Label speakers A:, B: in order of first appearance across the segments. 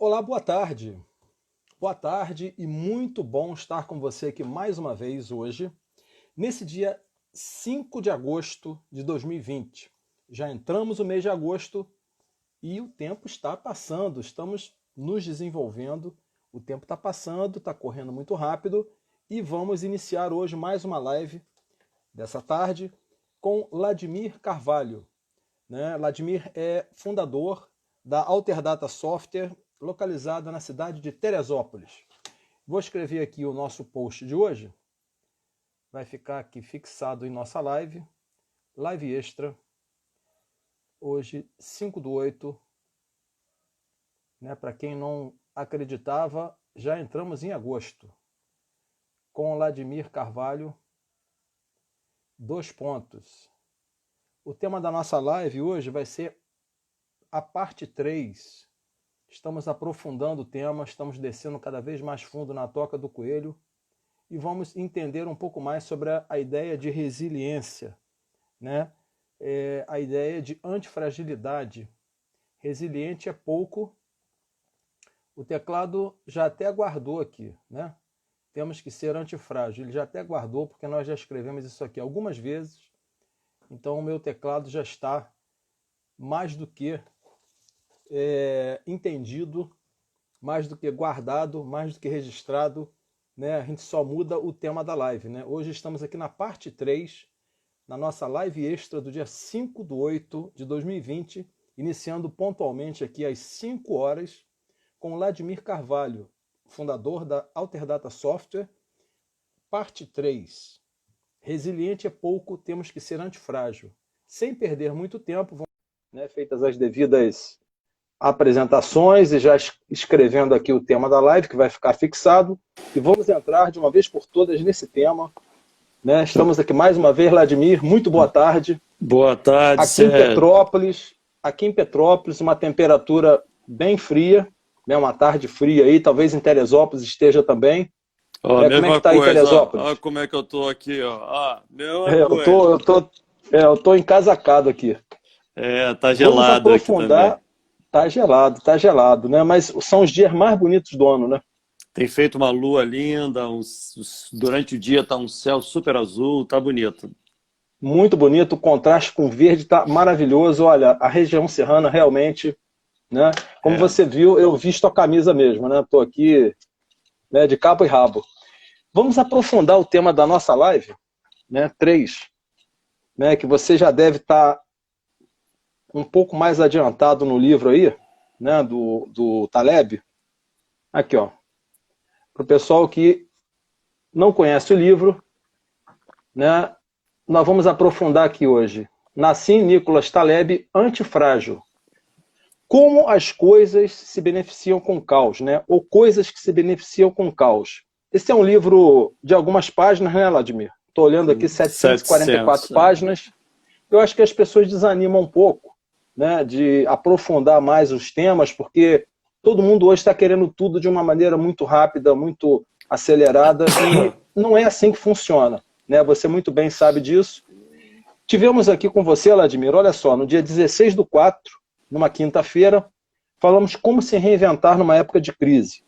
A: Olá, boa tarde. Boa tarde e muito bom estar com você aqui mais uma vez hoje, nesse dia 5 de agosto de 2020. Já entramos no mês de agosto e o tempo está passando, estamos nos desenvolvendo, o tempo está passando, está correndo muito rápido e vamos iniciar hoje mais uma live dessa tarde com Vladimir Carvalho. Vladimir é fundador da Alterdata Software, localizada na cidade de Teresópolis. Vou escrever aqui o nosso post de hoje. Vai ficar aqui fixado em nossa live extra, hoje 5/8. Para quem não acreditava, já entramos em agosto. Com Vladimir Carvalho, 2 pontos. O tema da nossa live hoje vai ser a parte 3. Estamos aprofundando o tema, estamos descendo cada vez mais fundo na toca do coelho e vamos entender um pouco mais sobre a ideia de resiliência, a ideia de antifragilidade. Resiliente é pouco. O teclado já até guardou aqui, Temos que ser antifrágil. Ele já até guardou, porque nós já escrevemos isso aqui algumas vezes. Então o meu teclado já está mais do que entendido, mais do que guardado, mais do que registrado, A gente só muda o tema da live, Hoje estamos aqui na parte 3, na nossa live extra do dia 5/8 de 2020, iniciando pontualmente aqui às 5 horas, com Vladimir Carvalho, fundador da Alterdata Software, parte 3. Resiliente é pouco, temos que ser antifrágil. Sem perder muito tempo, feitas as devidas apresentações e já escrevendo aqui o tema da live, que vai ficar fixado, e vamos entrar de uma vez por todas nesse tema. Estamos aqui mais uma vez, Vladimir, muito boa tarde.
B: Boa tarde,
A: Aqui em Petrópolis, uma temperatura bem fria, uma tarde fria aí, talvez em Teresópolis esteja também.
B: Como é que tá
A: aí Teresópolis?
B: Olha como é que eu tô aqui, ó.
A: Eu tô encasacado aqui.
B: Tá gelado aqui também.
A: Tá gelado, Mas são os dias mais bonitos do ano,
B: Tem feito uma lua linda, durante o dia tá um céu super azul, tá bonito.
A: Muito bonito, o contraste com o verde tá maravilhoso. Olha, a região serrana realmente, Como você viu, eu visto a camisa mesmo, Tô aqui, de cabo e rabo. Vamos aprofundar o tema da nossa live, 3, que você já deve estar um pouco mais adiantado no livro aí, do Taleb. Aqui, ó. Para o pessoal que não conhece o livro, nós vamos aprofundar aqui hoje. Nassim Nicholas Taleb, Antifrágil. Como as coisas se beneficiam com o caos, Ou coisas que se beneficiam com o caos. Esse é um livro de algumas páginas, Vladimir? Estou olhando aqui, 744 páginas. Eu acho que as pessoas desanimam um pouco, de aprofundar mais os temas, porque todo mundo hoje está querendo tudo de uma maneira muito rápida, muito acelerada, e não é assim que funciona. Você muito bem sabe disso. Tivemos aqui com você, Vladimir, olha só, no dia 16/4, numa quinta-feira, falamos como se reinventar numa época de crise.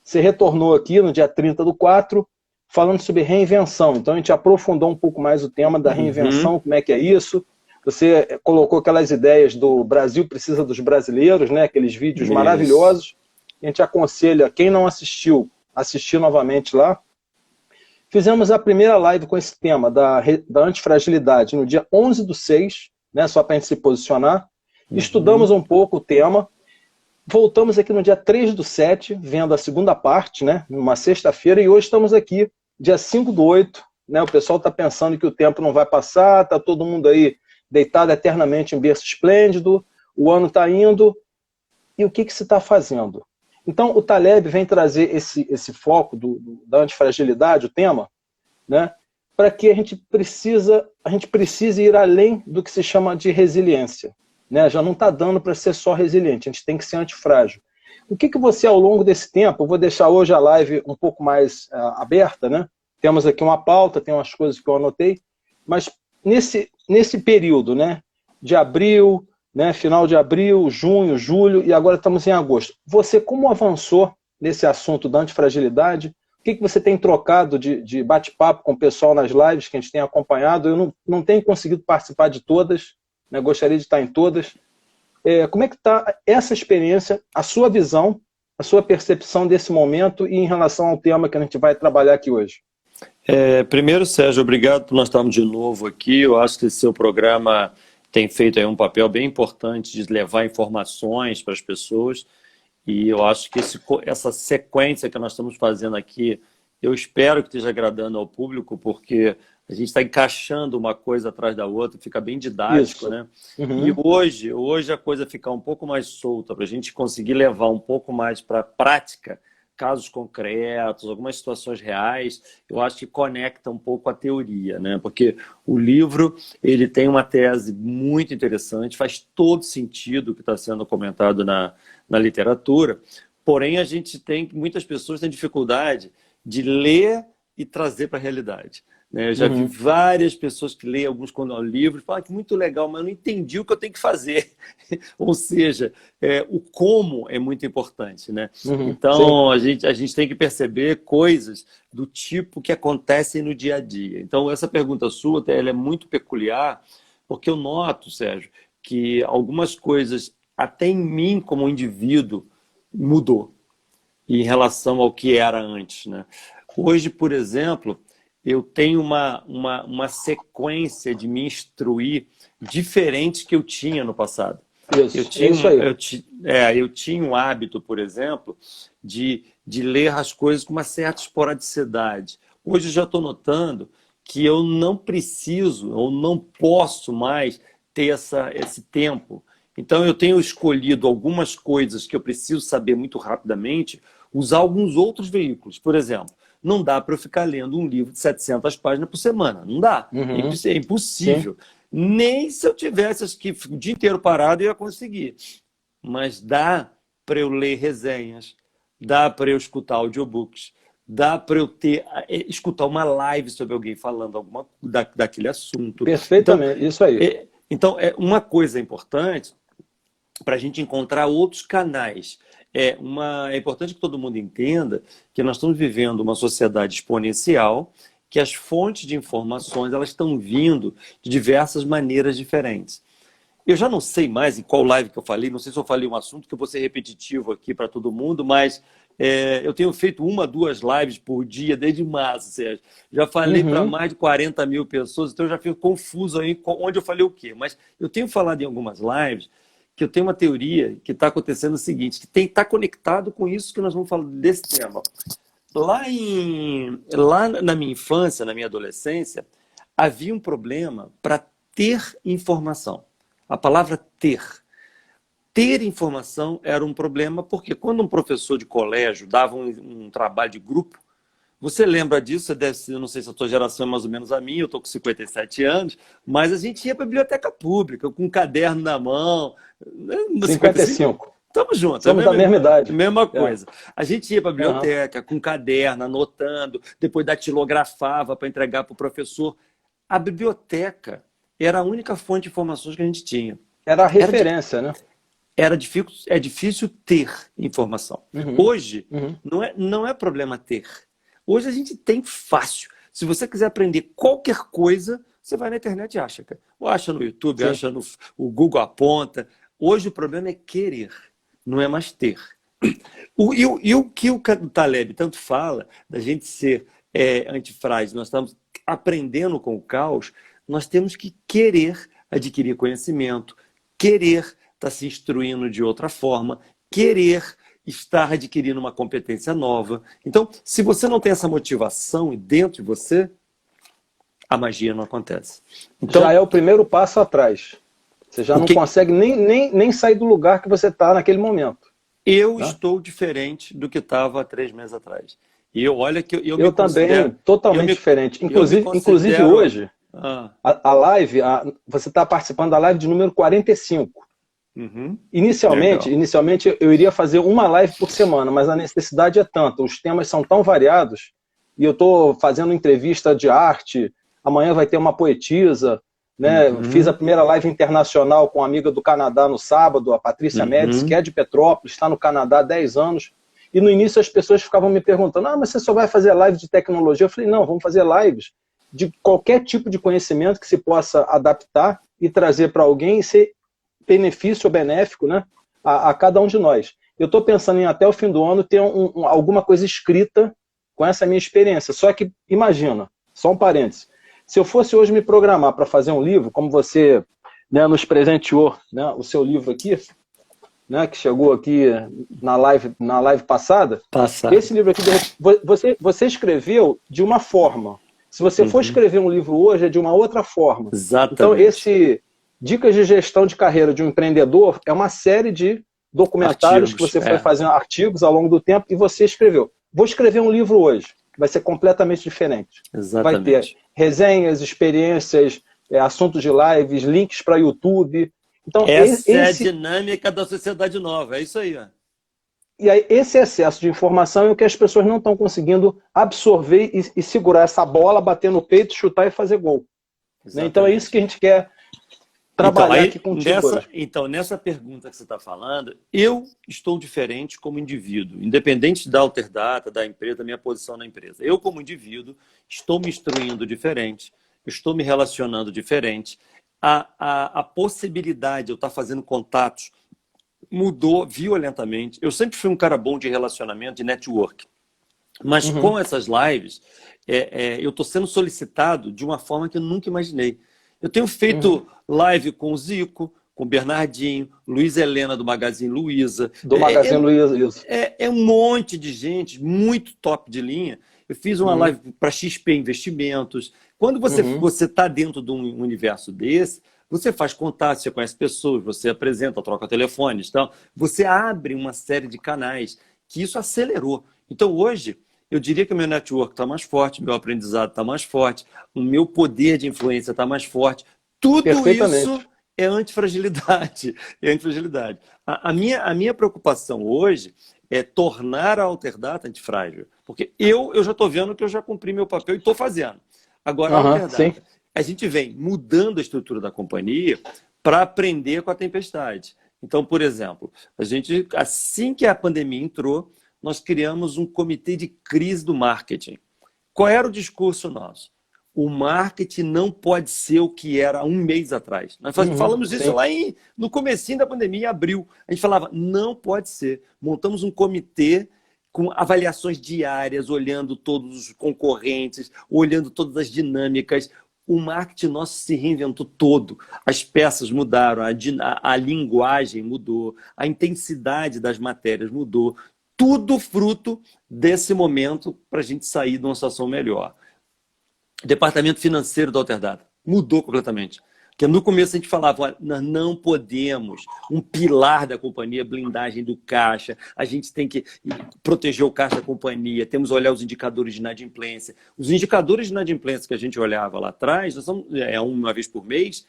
A: Você retornou aqui no dia 30/4, falando sobre reinvenção. Então a gente aprofundou um pouco mais o tema da reinvenção, como é que é isso. Você colocou aquelas ideias do Brasil precisa dos brasileiros, Aqueles vídeos maravilhosos. A gente aconselha quem não assistiu, assistir novamente lá. Fizemos a primeira live com esse tema da antifragilidade no dia 11/6, só para a gente se posicionar. Estudamos um pouco o tema. Voltamos aqui no dia 3/7, vendo a segunda parte, numa sexta-feira, e hoje estamos aqui, dia 5/8. O pessoal está pensando que o tempo não vai passar, está todo mundo aí deitado eternamente em berço esplêndido, o ano está indo, e o que se está fazendo? Então, o Taleb vem trazer esse foco da antifragilidade, o tema, para que a gente precise ir além do que se chama de resiliência. Já não está dando para ser só resiliente, a gente tem que ser antifrágil. O que você, ao longo desse tempo, eu vou deixar hoje a live um pouco mais aberta, Temos aqui uma pauta, tem umas coisas que eu anotei, mas nesse período, de abril, né? Final de abril, junho, julho, e agora estamos em agosto. Você, como avançou nesse assunto da antifragilidade? O que você tem trocado de bate-papo com o pessoal nas lives que a gente tem acompanhado? Eu não tenho conseguido participar de todas, né? Gostaria de estar em todas. Como é que está essa experiência, a sua visão, a sua percepção desse momento e em relação ao tema que a gente vai trabalhar aqui hoje?
B: Primeiro, Sérgio, obrigado por nós estarmos de novo aqui. Eu acho que esse seu programa tem feito aí um papel bem importante de levar informações para as pessoas. E eu acho que essa sequência que nós estamos fazendo aqui, eu espero que esteja agradando ao público, porque a gente está encaixando uma coisa atrás da outra, fica bem didático, né?
A: Uhum.
B: E hoje a coisa ficar um pouco mais solta, para a gente conseguir levar um pouco mais para a prática, casos concretos, algumas situações reais, eu acho que conecta um pouco a teoria, né? Porque o livro, ele tem uma tese muito interessante, faz todo sentido o que está sendo comentado na literatura, porém muitas pessoas têm dificuldade de ler e trazer para a realidade. Né? Eu já vi várias pessoas que leem alguns livros e falam que muito legal, mas eu não entendi o que eu tenho que fazer. Ou seja, o como é muito importante. Né? Então, a gente tem que perceber coisas do tipo que acontecem no dia a dia. Então, essa pergunta sua ela é muito peculiar, porque eu noto, Sérgio, que algumas coisas, até em mim como indivíduo, mudou em relação ao que era antes. Né? Hoje, por exemplo, eu tenho uma sequência de me instruir diferente que eu tinha no passado. Eu tinha um hábito, por exemplo, de ler as coisas com uma certa esporadicidade. Hoje eu já estou notando que eu não preciso ou não posso mais ter esse tempo. Então eu tenho escolhido algumas coisas que eu preciso saber muito rapidamente, usar alguns outros veículos. Por exemplo, não dá para eu ficar lendo um livro de 700 páginas por semana. Não dá. É impossível. Sim. Nem se eu tivesse aqui o dia inteiro parado, eu ia conseguir. Mas dá para eu ler resenhas, dá para eu escutar audiobooks, dá para eu escutar uma live sobre alguém falando daquele assunto.
A: Perfeitamente, então, isso aí.
B: Então, uma coisa importante para a gente encontrar outros canais. É importante que todo mundo entenda que nós estamos vivendo uma sociedade exponencial, que as fontes de informações elas estão vindo de diversas maneiras diferentes. Eu já não sei mais em qual live que eu falei, não sei se eu falei um assunto que eu vou ser repetitivo aqui para todo mundo, mas eu tenho feito 1, 2 lives por dia desde março, Sérgio. Já falei para mais de 40 mil pessoas, então eu já fico confuso aí onde eu falei o quê. Mas eu tenho falado em algumas lives que eu tenho uma teoria que está acontecendo o seguinte, que está conectado com isso que nós vamos falar desse tema. Lá na minha infância, na minha adolescência, havia um problema para ter informação. A palavra ter. Ter informação era um problema porque quando um professor de colégio dava um trabalho de grupo, você lembra disso? Eu não sei se a tua geração é mais ou menos a minha, eu estou com 57 anos, mas a gente ia para a biblioteca pública, com um caderno na mão.
A: 55.
B: Estamos juntos.
A: Somos da mesma idade.
B: Mesma coisa. A gente ia para a biblioteca com um caderno, anotando, depois datilografava para entregar para o professor. A biblioteca era a única fonte de informações que a gente tinha.
A: Era a referência, né?
B: É difícil ter informação. Hoje, não é problema ter. Hoje a gente tem fácil. Se você quiser aprender qualquer coisa, você vai na internet e acha. Ou acha no YouTube, acha o Google aponta. Hoje o problema é querer, não é mais ter. E o que o Taleb tanto fala, da gente ser antifrágil, nós estamos aprendendo com o caos, nós temos que querer adquirir conhecimento, querer estar se instruindo de outra forma, querer estar adquirindo uma competência nova. Então, se você não tem essa motivação dentro de você, a magia não acontece. Então,
A: já é o primeiro passo atrás. Você já não consegue nem sair do lugar que você está naquele momento.
B: Eu estou diferente do que estava há 3 meses atrás. E olha que eu
A: me também, totalmente diferente. Inclusive hoje, a live, você está participando da live de número 45. Inicialmente eu iria fazer uma live por semana, mas a necessidade é tanta, os temas são tão variados, e eu estou fazendo entrevista de arte, amanhã vai ter uma poetisa, né? Fiz a primeira live internacional com uma amiga do Canadá no sábado, a Patrícia Médici, que é de Petrópolis, está no Canadá há 10 anos. E no início as pessoas ficavam me perguntando, mas você só vai fazer live de tecnologia? Eu falei, não, vamos fazer lives de qualquer tipo de conhecimento que se possa adaptar e trazer para alguém e ser benefício ou benéfico, né, a cada um de nós. Eu estou pensando em, até o fim do ano, ter alguma coisa escrita com essa minha experiência. Só que, imagina, só um parênteses, se eu fosse hoje me programar para fazer um livro, como você, né, nos presenteou, né, o seu livro aqui, né, que chegou aqui na live passada, esse livro aqui, você escreveu de uma forma. Se você for escrever um livro hoje, é de uma outra forma.
B: Exatamente.
A: Então, esse Dicas de Gestão de Carreira de um Empreendedor é uma série de documentários que você foi fazendo, artigos ao longo do tempo, e você escreveu. Vou escrever um livro hoje, vai ser completamente diferente.
B: Exatamente.
A: Vai ter resenhas, experiências, assuntos de lives, links para YouTube. Então,
B: essa é a dinâmica da sociedade nova, é isso aí. Ó.
A: E aí, esse excesso de informação é o que as pessoas não estão conseguindo absorver e segurar essa bola, bater no peito, chutar e fazer gol. Né? Então é isso que a gente quer trabalhar aqui contigo hoje.
B: Então, nessa pergunta que você está falando, eu estou diferente como indivíduo, independente da Alterdata, da empresa, da minha posição na empresa. Eu, como indivíduo, estou me instruindo diferente, estou me relacionando diferente. A possibilidade de eu estar fazendo contatos mudou violentamente. Eu sempre fui um cara bom de relacionamento, de network. Mas com essas lives, eu estou sendo solicitado de uma forma que eu nunca imaginei. Eu tenho feito live com o Zico, com o Bernardinho, Luiz Helena do Magazine Luiza.
A: Do Magazine Luiza, isso.
B: É um monte de gente, muito top de linha. Eu fiz uma live para XP Investimentos. Quando você está dentro de um universo desse, você faz contato, você conhece pessoas, você apresenta, troca telefones, então, você abre uma série de canais que isso acelerou. Então, hoje, eu diria que o meu network está mais forte, meu aprendizado está mais forte, o meu poder de influência está mais forte. Tudo isso é antifragilidade. É antifragilidade. A minha preocupação hoje é tornar a Alterdata antifrágil. Porque eu já estou vendo que eu já cumpri meu papel e estou fazendo. Agora, a Alterdata, a gente vem mudando a estrutura da companhia para aprender com a tempestade. Então, por exemplo, assim que a pandemia entrou, nós criamos um comitê de crise do marketing. Qual era o discurso nosso? O marketing não pode ser o que era há um mês atrás. Nós falamos isso lá no comecinho da pandemia, em abril. A gente falava, não pode ser. Montamos um comitê com avaliações diárias, olhando todos os concorrentes, olhando todas as dinâmicas. O marketing nosso se reinventou todo. As peças mudaram, a linguagem mudou, a intensidade das matérias mudou. Tudo fruto desse momento para a gente sair de uma situação melhor. O departamento financeiro da Alterdata mudou completamente. Porque no começo a gente falava, olha, nós não podemos, um pilar da companhia, blindagem do caixa, a gente tem que proteger o caixa da companhia, temos que olhar os indicadores de inadimplência. Os indicadores de inadimplência que a gente olhava lá atrás, uma vez por mês,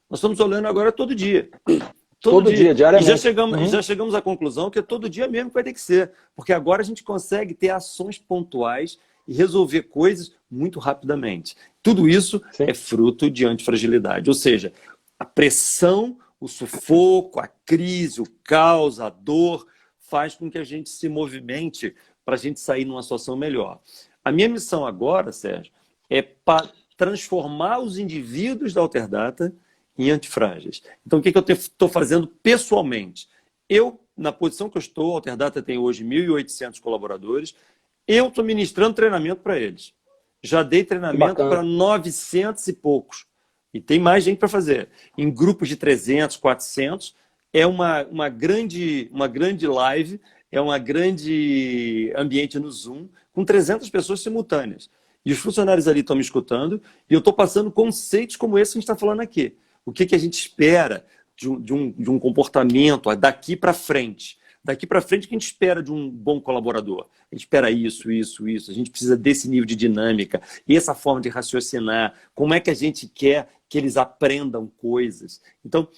B: nós estamos olhando agora todo dia. Todo dia, diariamente. E já chegamos à conclusão que é todo dia mesmo que vai ter que ser. Porque agora a gente consegue ter ações pontuais e resolver coisas muito rapidamente. Tudo isso é fruto de antifragilidade. Ou seja, a pressão, o sufoco, a crise, o caos, a dor, faz com que a gente se movimente para a gente sair numa situação melhor. A minha missão agora, Sérgio, é para transformar os indivíduos da Alterdata em antifrágeis. Então, o que eu estou fazendo pessoalmente? Eu, na posição que eu estou, a Alterdata tem hoje 1.800 colaboradores, eu estou ministrando treinamento para eles. Já dei treinamento para 900 e poucos. E tem mais gente para fazer. Em grupos de 300, 400. É uma grande live, é uma grande ambiente no Zoom, com 300 pessoas simultâneas. E os funcionários ali estão me escutando, e eu estou passando conceitos como esse que a gente está falando aqui. O que a gente espera de um comportamento daqui para frente. Daqui para frente, o que a gente espera de um bom colaborador? A gente espera isso. A gente precisa desse nível de dinâmica, essa forma de raciocinar. Como é que a gente quer que eles aprendam coisas? Então,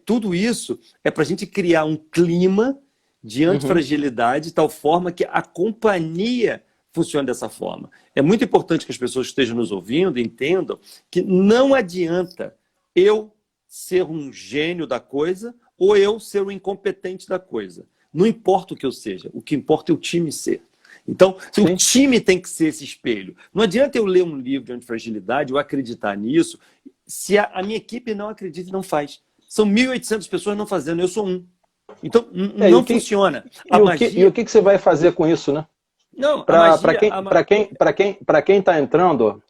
B: tudo isso é para a gente criar um clima de antifragilidade de tal forma que a companhia funcione dessa forma. É muito importante que as pessoas que estejam nos ouvindo entendam que não adianta eu ser um gênio da coisa ou eu ser um incompetente da coisa. Não importa o que eu seja, o que importa é o time ser. Então, o time tem que ser esse espelho. Não adianta eu ler um livro de antifragilidade ou acreditar nisso se a minha equipe não acredita e não faz. São 1.800 pessoas não fazendo, eu sou um. Então, não funciona.
A: E o que você vai fazer com isso, né?
B: Não,
A: para quem está entrando,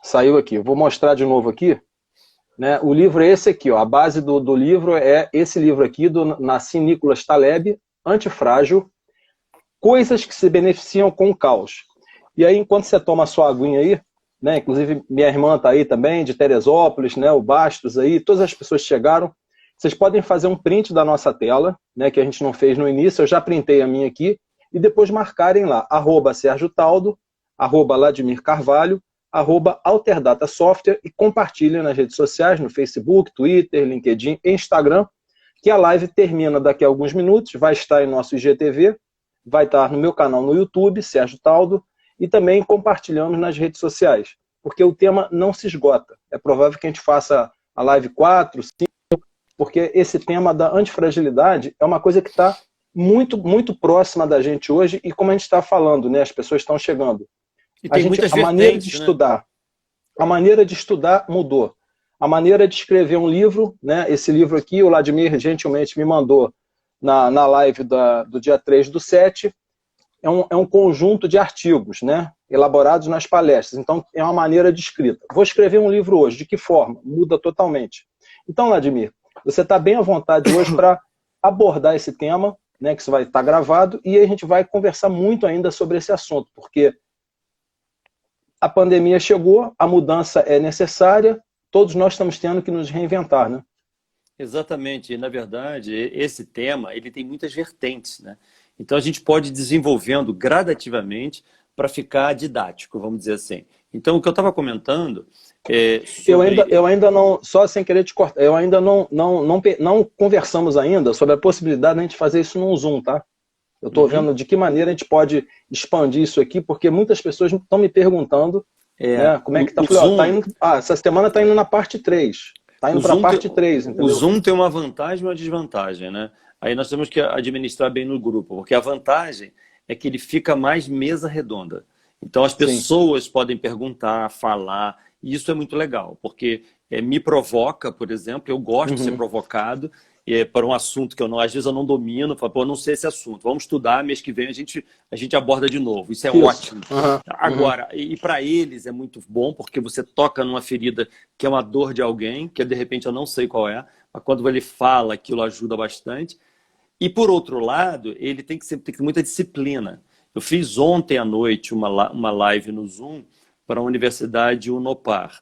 A: saiu aqui, eu vou mostrar de novo aqui, né? O livro é esse aqui, ó, a base do livro é esse livro aqui, do Nassim Nicholas Taleb, Antifrágil, Coisas que se beneficiam com o caos. E aí, enquanto você toma a sua aguinha aí, né? Inclusive minha irmã está aí também, de Teresópolis, né? O Bastos aí, todas as pessoas que chegaram, vocês podem fazer um print da nossa tela, né? Que a gente não fez no início, eu já printei a minha aqui, e depois marcarem lá, @SérgioTaldo, @Ladimir Carvalho, @Alterdata Software e compartilhem nas redes sociais, no Facebook, Twitter, LinkedIn e Instagram, que a live termina daqui a alguns minutos, vai estar em nosso IGTV, vai estar no meu canal no YouTube, Sérgio Taldo, e também compartilhamos nas redes sociais, porque o tema não se esgota. É provável que a gente faça a live 4, 5, porque esse tema da antifragilidade é uma coisa que está muito, muito próxima da gente hoje, e como a gente está falando, né, as pessoas estão chegando.
B: E tem muitas
A: a maneira de estudar, né? A maneira de estudar mudou. A maneira de escrever um livro, né, esse livro aqui, o Vladimir gentilmente me mandou na live do dia 3/7, é um conjunto de artigos, né, elaborados nas palestras. Então, é uma maneira de escrita. Vou escrever um livro hoje. De que forma? Muda totalmente. Então, Vladimir, você está bem à vontade hoje para abordar esse tema, né, que isso vai estar gravado, e a gente vai conversar muito ainda sobre esse assunto, porque a pandemia chegou, a mudança é necessária, todos nós estamos tendo que nos reinventar, né?
B: Exatamente. E, na verdade, esse tema ele tem muitas vertentes, né? Então, a gente pode ir desenvolvendo gradativamente para ficar didático, vamos dizer assim. Então, o que eu estava comentando sobre...
A: Eu ainda não, só sem querer te cortar, eu ainda não conversamos ainda sobre a possibilidade de a gente fazer isso num Zoom, tá? Eu estou vendo de que maneira a gente pode expandir isso aqui, porque muitas pessoas estão me perguntando, né, como é que está. Essa semana está indo na parte 3. Está indo para a parte 3, entendeu?
B: O Zoom tem uma vantagem e uma desvantagem, né? Aí nós temos que administrar bem no grupo, porque a vantagem é que ele fica mais mesa redonda. Então as pessoas podem perguntar, falar, e isso é muito legal, porque me provoca, por exemplo, eu gosto de ser provocado, para um assunto que às vezes eu não domino, falo, eu não sei esse assunto, vamos estudar, mês que vem a gente aborda de novo, isso é ótimo. Agora, e para eles é muito bom, porque você toca numa ferida que é uma dor de alguém, que de repente eu não sei qual é, mas quando ele fala, aquilo ajuda bastante. E por outro lado, ele tem que ter muita disciplina. Eu fiz ontem à noite uma live no Zoom para a Universidade Unopar.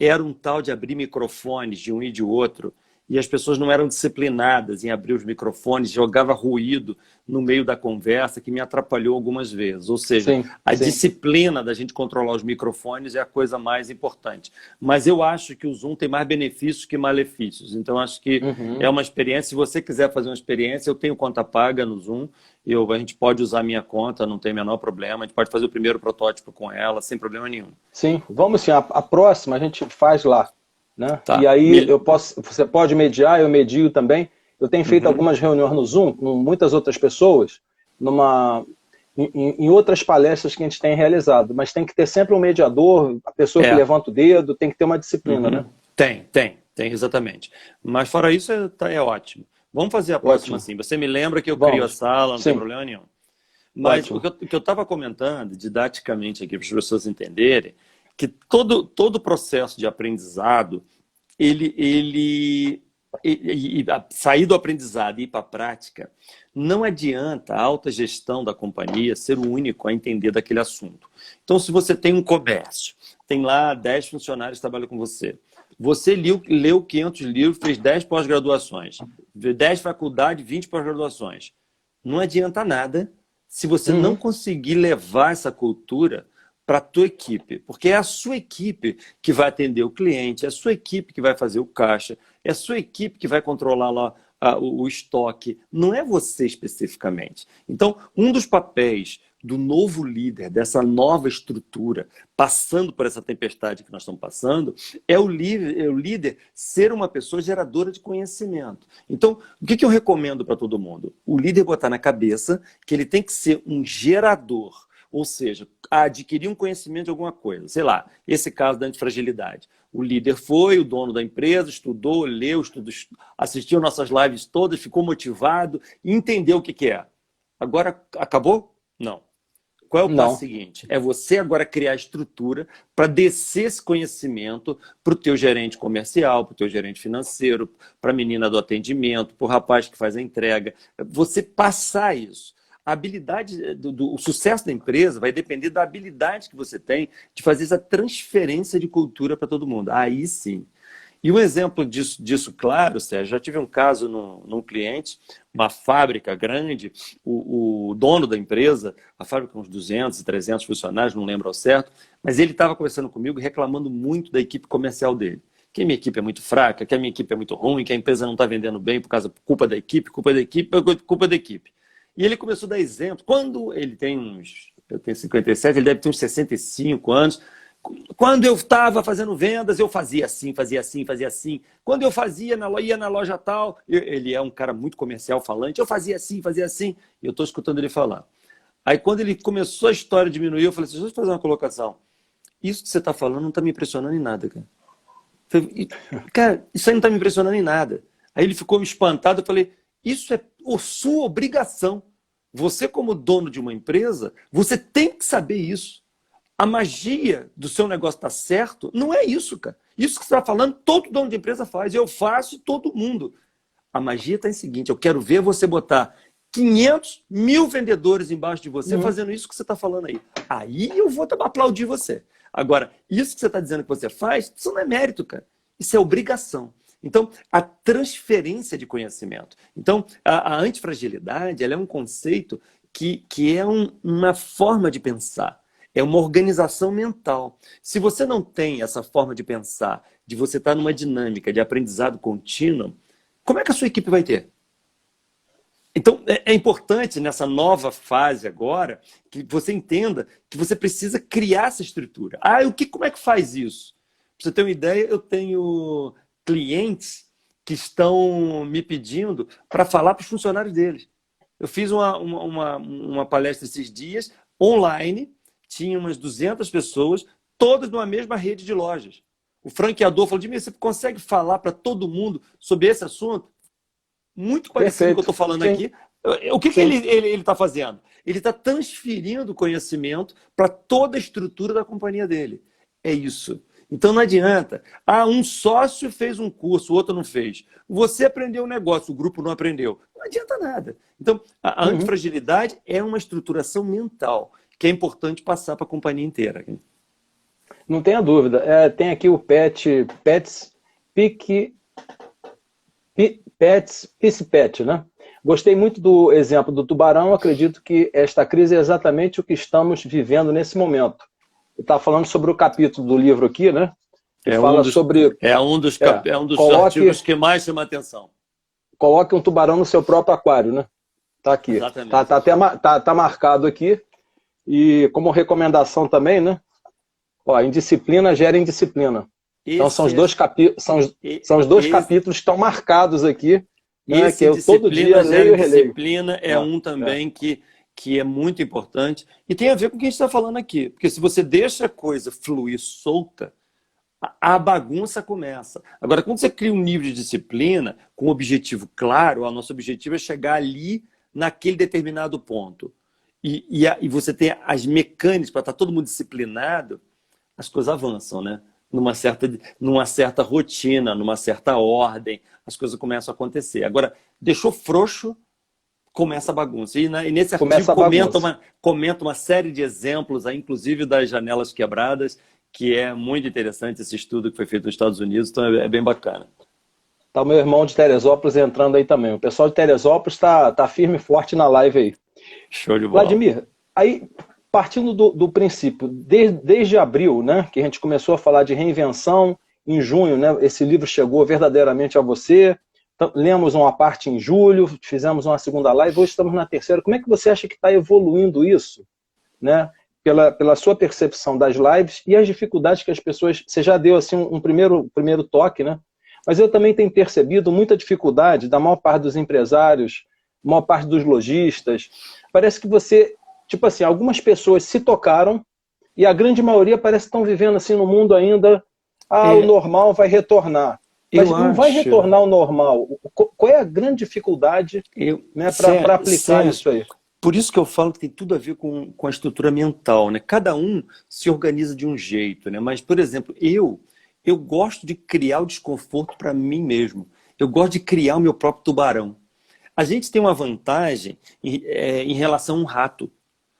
B: Era um tal de abrir microfones de um e de outro, e as pessoas não eram disciplinadas em abrir os microfones, jogava ruído no meio da conversa, que me atrapalhou algumas vezes. Ou seja, a disciplina da gente controlar os microfones é a coisa mais importante. Mas eu acho que o Zoom tem mais benefícios que malefícios. Então, acho que é uma experiência. Se você quiser fazer uma experiência, eu tenho conta paga no Zoom. A gente pode usar a minha conta, não tem o menor problema. A gente pode fazer o primeiro protótipo com ela, sem problema nenhum.
A: Sim, vamos sim. A próxima a gente faz lá. Né?
B: Tá.
A: E aí você pode mediar, eu medio também. Eu tenho feito algumas reuniões no Zoom com muitas outras pessoas, em outras palestras que a gente tem realizado, mas tem que ter sempre um mediador, a pessoa que levanta o dedo, tem que ter uma disciplina, né?
B: Tem, exatamente. Mas fora isso, é ótimo. Vamos fazer a próxima assim. Você me lembra que eu crio a sala, não tem problema nenhum. Mas o que eu estava comentando, didaticamente aqui, para as pessoas entenderem, que todo processo de aprendizado, sair do aprendizado e ir para a prática, não adianta a alta gestão da companhia ser o único a entender daquele assunto. Então, se você tem um comércio, tem lá 10 funcionários que trabalham com você, você leu 500 livros, fez 10 pós-graduações, 10 faculdades, 20 pós-graduações. Não adianta nada se você não conseguir levar essa cultura para a tua equipe, porque é a sua equipe que vai atender o cliente, é a sua equipe que vai fazer o caixa, é a sua equipe que vai controlar lá o estoque, não é você especificamente. Então, um dos papéis do novo líder, dessa nova estrutura, passando por essa tempestade que nós estamos passando, é o líder ser uma pessoa geradora de conhecimento. Então, o que eu recomendo para todo mundo? O líder botar na cabeça que ele tem que ser um gerador, ou seja, adquirir um conhecimento de alguma coisa. Sei lá, esse caso da antifragilidade. O líder foi, o dono da empresa, estudou, leu, assistiu nossas lives todas, ficou motivado e entendeu o que é. Agora, acabou? Não. Qual é o passo seguinte? É você agora criar estrutura para descer esse conhecimento para o teu gerente comercial, para o teu gerente financeiro, para a menina do atendimento, para o rapaz que faz a entrega. Você passar isso. A habilidade, o sucesso da empresa vai depender da habilidade que você tem de fazer essa transferência de cultura para todo mundo. Aí sim. E um exemplo disso claro, Sérgio, já tive um caso num cliente, uma fábrica grande, o dono da empresa, a fábrica com uns 200, 300 funcionários, não lembro ao certo, mas ele estava conversando comigo reclamando muito da equipe comercial dele. Que a minha equipe é muito fraca, que a minha equipe é muito ruim, que a empresa não está vendendo bem por causa culpa da equipe, culpa da equipe. E ele começou a dar exemplo. Quando ele tem eu tenho 57, ele deve ter uns 65 anos. Quando eu estava fazendo vendas, eu fazia assim, fazia assim, fazia assim. Quando eu ia na loja tal, ele é um cara muito comercial falante, eu fazia assim, fazia assim. E eu estou escutando ele falar. Aí quando ele começou a história a diminuir, eu falei assim, deixa eu fazer uma colocação. Isso que você está falando não está me impressionando em nada, cara. Eu falei, cara, isso aí não está me impressionando em nada. Aí ele ficou espantado, eu falei, isso é sua obrigação. Você como dono de uma empresa, você tem que saber isso. A magia do seu negócio estar certo não é isso, cara. Isso que você está falando, todo dono de empresa faz. Eu faço, todo mundo. A magia está em seguinte, eu quero ver você botar 500 mil vendedores embaixo de você fazendo isso que você está falando aí. Aí eu vou aplaudir você. Agora, isso que você está dizendo que você faz, isso não é mérito, cara. Isso é obrigação. Então, a transferência de conhecimento. Então, a antifragilidade, ela é um conceito que é uma forma de pensar. É uma organização mental. Se você não tem essa forma de pensar, de você estar numa dinâmica de aprendizado contínuo, como é que a sua equipe vai ter? Então, é importante nessa nova fase agora que você entenda que você precisa criar essa estrutura. Como é que faz isso? Para você ter uma ideia, eu tenho clientes que estão me pedindo para falar para os funcionários deles. Eu fiz uma palestra esses dias, online, tinha umas 200 pessoas, todas numa mesma rede de lojas. O franqueador falou, Dimir, você consegue falar para todo mundo sobre esse assunto? Muito parecido com o que eu estou falando aqui. O que ele está fazendo? Ele está transferindo conhecimento para toda a estrutura da companhia dele. É isso. Então não adianta. Um sócio fez um curso, o outro não fez. Você aprendeu um negócio, o grupo não aprendeu. Não adianta nada. Então, a antifragilidade é uma estruturação mental que é importante passar para a companhia inteira.
A: Não tenha dúvida. Tem aqui o Pets Pet, né? Gostei muito do exemplo do tubarão. Acredito que esta crise é exatamente o que estamos vivendo nesse momento. Ele está falando sobre o capítulo do livro aqui, né?
B: É um dos artigos que mais chama a atenção.
A: Coloque um tubarão no seu próprio aquário, né? Está aqui. Tá marcado aqui. E como recomendação também, né? Indisciplina gera indisciplina. Então são os dois capítulos que estão marcados aqui, né? Que eu todo dia leio e releio.
B: Disciplina um também que é muito importante e tem a ver com o que a gente está falando aqui. Porque se você deixa a coisa fluir solta, a bagunça começa. Agora, quando você cria um nível de disciplina com um objetivo claro, o nosso objetivo é chegar ali naquele determinado ponto. E você tem as mecânicas para estar todo mundo disciplinado, as coisas avançam, né? Numa certa rotina, numa certa ordem, as coisas começam a acontecer. Agora, deixou frouxo, começa a bagunça. E nesse artigo comenta uma série de exemplos, inclusive das janelas quebradas, que é muito interessante esse estudo que foi feito nos Estados Unidos, então é bem bacana.
A: Tá o meu irmão de Teresópolis entrando aí também. O pessoal de Teresópolis tá firme e forte na live aí.
B: Show de bola.
A: Vladimir, aí partindo do princípio, desde abril, né, que a gente começou a falar de reinvenção, em junho, né, esse livro chegou verdadeiramente a você, lemos uma parte em julho, fizemos uma segunda live, hoje estamos na terceira. Como é que você acha que está evoluindo isso, né? Pela sua percepção das lives e as dificuldades que as pessoas... Você já deu assim, um primeiro toque, né? Mas eu também tenho percebido muita dificuldade da maior parte dos empresários, maior parte dos lojistas. Parece que você... Tipo assim, algumas pessoas se tocaram e a grande maioria parece que estão vivendo assim no mundo ainda... o normal vai retornar. Mas não vai retornar ao normal. Qual é a grande dificuldade, né, para aplicar isso aí?
B: Por isso que eu falo que tem tudo a ver com a estrutura mental, né? Cada um se organiza de um jeito, né? Mas, por exemplo, eu gosto de criar o desconforto para mim mesmo. Eu gosto de criar o meu próprio tubarão. A gente tem uma vantagem em relação a um rato.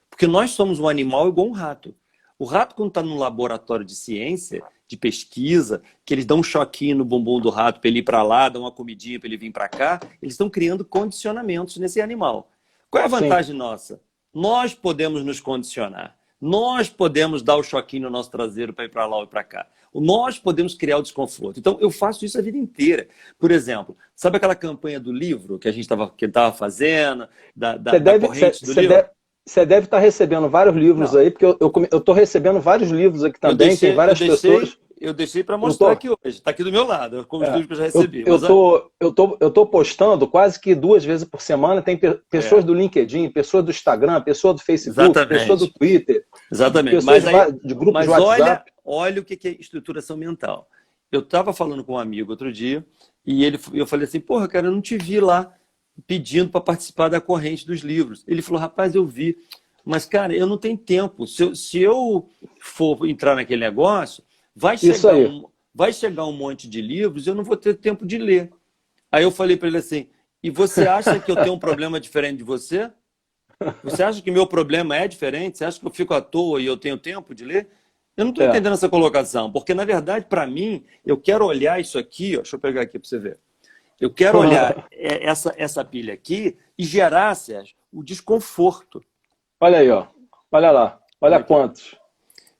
B: Porque nós somos um animal igual um rato. O rato, quando está num laboratório de ciência, de pesquisa, que eles dão um choquinho no bumbum do rato para ele ir para lá, dão uma comidinha para ele vir para cá, eles estão criando condicionamentos nesse animal. Qual é a vantagem nossa? Nós podemos nos condicionar. Nós podemos dar o choquinho no nosso traseiro para ir para lá ou para cá. Nós podemos criar o desconforto. Então, eu faço isso a vida inteira. Por exemplo, sabe aquela campanha do livro que a gente estava fazendo, da corrente do livro?
A: Você deve estar recebendo vários livros aí, porque eu estou recebendo vários livros aqui também, tem várias pessoas...
B: Eu deixei para mostrar aqui hoje, está aqui do meu lado, com os livros que eu já recebi.
A: Eu tô postando quase que 2 vezes por semana, tem pessoas do LinkedIn, pessoas do Instagram, pessoas do Facebook, pessoas do Twitter,
B: exatamente.
A: de grupos de WhatsApp.
B: Olha o que é estruturação mental. Eu estava falando com um amigo outro dia, e eu falei assim, porra, cara, eu não te vi lá pedindo para participar da corrente dos livros. Ele falou, rapaz, eu vi, mas, cara, eu não tenho tempo. Se eu for entrar naquele negócio, vai chegar um monte de livros e eu não vou ter tempo de ler. Aí eu falei para ele assim, e você acha que eu tenho um problema diferente de você? Você acha que meu problema é diferente? Você acha que eu fico à toa e eu tenho tempo de ler? Eu não estou entendendo essa colocação, porque, na verdade, para mim, eu quero olhar isso aqui, ó, deixa eu pegar aqui para você ver. Eu quero olhar essa pilha aqui e gerar, Sérgio, o desconforto.
A: Olha aí, ó. Olha lá. Olha quantos.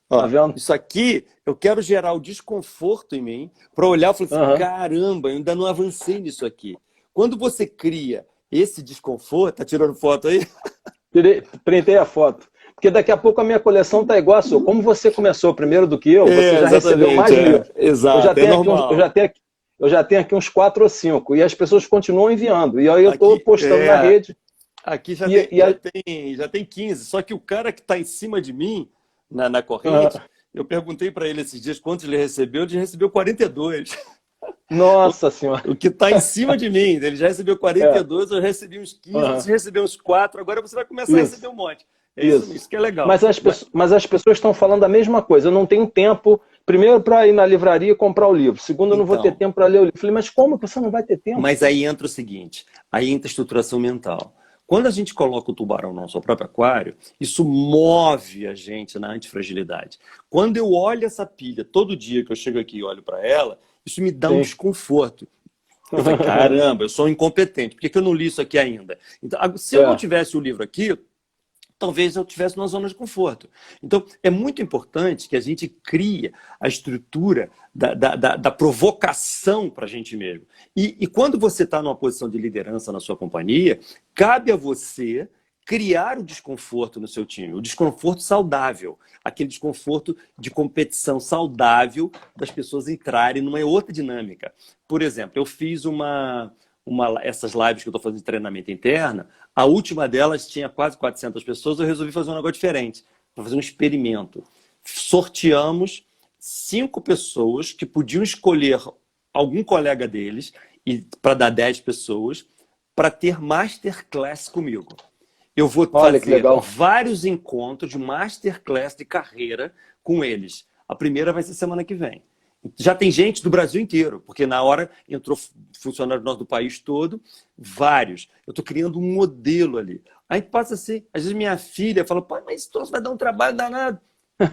B: Ó,
A: tá vendo?
B: Isso aqui, eu quero gerar o desconforto em mim para olhar e falar assim, caramba, eu ainda não avancei nisso aqui. Quando você cria esse desconforto... Tá tirando foto aí?
A: Printei a foto. Porque daqui a pouco a minha coleção tá igual a sua. Como você começou primeiro do que eu, você já recebeu mais livros.
B: Exato,
A: eu já tenho aqui uns 4 ou 5. E as pessoas continuam enviando. E aí eu estou postando na rede.
B: Aqui já tem 15. Só que o cara que está em cima de mim, na corrente, eu perguntei para ele esses dias quantos ele recebeu 42.
A: Nossa Senhora!
B: O que está em cima de mim, ele já recebeu 42, eu recebi uns 15, você recebeu uns 4, agora você vai começar a receber um monte. Isso que é legal.
A: Mas as pessoas estão falando a mesma coisa. Eu não tenho tempo, primeiro, para ir na livraria e comprar o livro. Segundo, eu não vou ter tempo para ler o livro. Eu falei, mas como que você não vai ter tempo?
B: Mas aí entra o seguinte, aí entra a estruturação mental. Quando a gente coloca o tubarão no nosso próprio aquário, isso move a gente na antifragilidade. Quando eu olho essa pilha, todo dia que eu chego aqui e olho para ela, isso me dá um desconforto. Eu falei, caramba, eu sou incompetente, por que eu não li isso aqui ainda? Então, se eu não tivesse o livro aqui, talvez eu estivesse numa zona de conforto. Então, é muito importante que a gente crie a estrutura da provocação para a gente mesmo. E quando você está numa posição de liderança na sua companhia, cabe a você criar o desconforto no seu time, o desconforto saudável, aquele desconforto de competição saudável das pessoas entrarem numa outra dinâmica. Por exemplo, eu fiz essas lives que eu estou fazendo de treinamento interno, a última delas tinha quase 400 pessoas, eu resolvi fazer um negócio diferente, para fazer um experimento. Sorteamos 5 pessoas que podiam escolher algum colega deles para dar 10 pessoas para ter masterclass comigo. Eu vou fazer vários encontros de masterclass de carreira com eles. A primeira vai ser semana que vem. Já tem gente do Brasil inteiro, porque na hora entrou funcionário nosso do país todo, vários. Eu estou criando um modelo ali. Aí passa assim, às vezes minha filha fala, pai, mas esse troço vai dar um trabalho danado.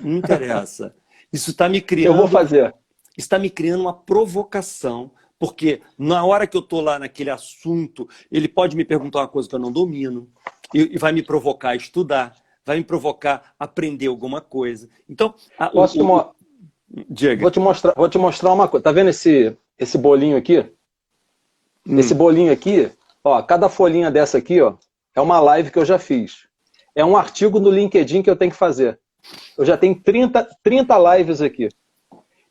B: Não interessa. Isso está me criando...
A: Eu vou fazer.
B: Está me criando uma provocação, porque na hora que eu estou lá naquele assunto, ele pode me perguntar uma coisa que eu não domino, e vai me provocar a estudar, vai me provocar a aprender alguma coisa. Então,
A: Diego, vou te mostrar uma coisa. Tá vendo esse bolinho aqui? Esse bolinho aqui, ó, cada folhinha dessa aqui, ó, é uma live que eu já fiz. É um artigo no LinkedIn que eu tenho que fazer. Eu já tenho 30 lives aqui.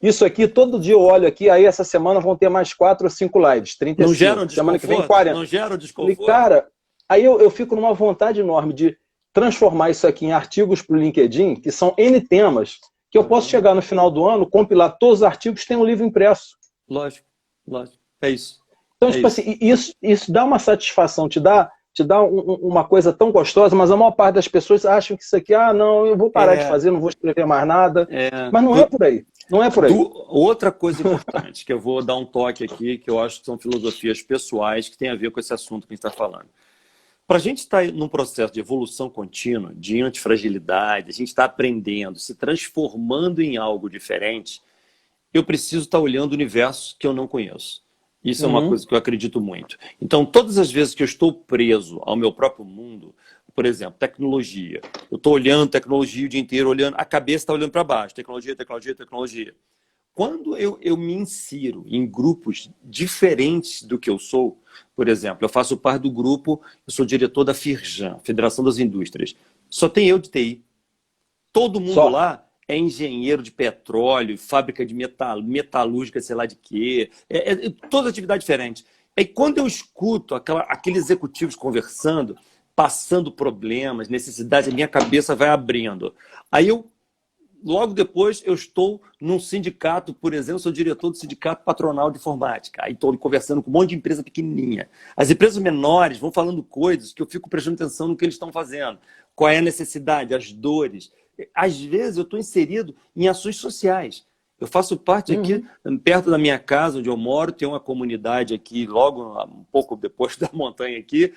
A: Isso aqui, todo dia eu olho aqui, aí essa semana vão ter mais 4 ou 5 lives, 35.
B: Não gera um desconforto?
A: Semana que vem, 40.
B: Não gera um desconforto?
A: E, cara, aí eu fico numa vontade enorme de transformar isso aqui em artigos para o LinkedIn, que são N temas, que eu posso chegar no final do ano, compilar todos os artigos, tem um livro impresso.
B: Lógico, lógico. É isso.
A: Então, tipo assim, isso dá uma satisfação, te dá uma coisa tão gostosa, mas a maior parte das pessoas acham que isso aqui, não, eu vou parar de fazer, não vou escrever mais nada. Mas não é por aí. Não é por aí.
B: Outra coisa importante, que eu vou dar um toque aqui, que eu acho que são filosofias pessoais que tem a ver com esse assunto que a gente está falando. Para a gente estar num processo de evolução contínua, de antifragilidade, a gente está aprendendo, se transformando em algo diferente, eu preciso estar olhando o universo que eu não conheço. Isso é uma coisa que eu acredito muito. Então, todas as vezes que eu estou preso ao meu próprio mundo, por exemplo, tecnologia. Eu estou olhando tecnologia o dia inteiro, olhando, a cabeça está olhando para baixo. Tecnologia, tecnologia, tecnologia. Quando eu me insiro em grupos diferentes do que eu sou, por exemplo, eu faço parte do grupo, eu sou diretor da FIRJAN, Federação das Indústrias. Só tem eu de TI. Todo mundo lá é engenheiro de petróleo, fábrica de metalúrgica, sei lá de quê. Toda atividade diferente. Aí quando eu escuto aqueles executivos conversando, passando problemas, necessidades, a minha cabeça vai abrindo. Aí logo depois, eu estou num sindicato, por exemplo, sou diretor do Sindicato Patronal de Informática. Aí estou conversando com um monte de empresa pequenininha. As empresas menores vão falando coisas que eu fico prestando atenção no que eles estão fazendo. Qual é a necessidade, as dores. Às vezes, eu estou inserido em ações sociais. Eu faço parte aqui, perto da minha casa, onde eu moro, tem uma comunidade aqui, logo um pouco depois da montanha aqui.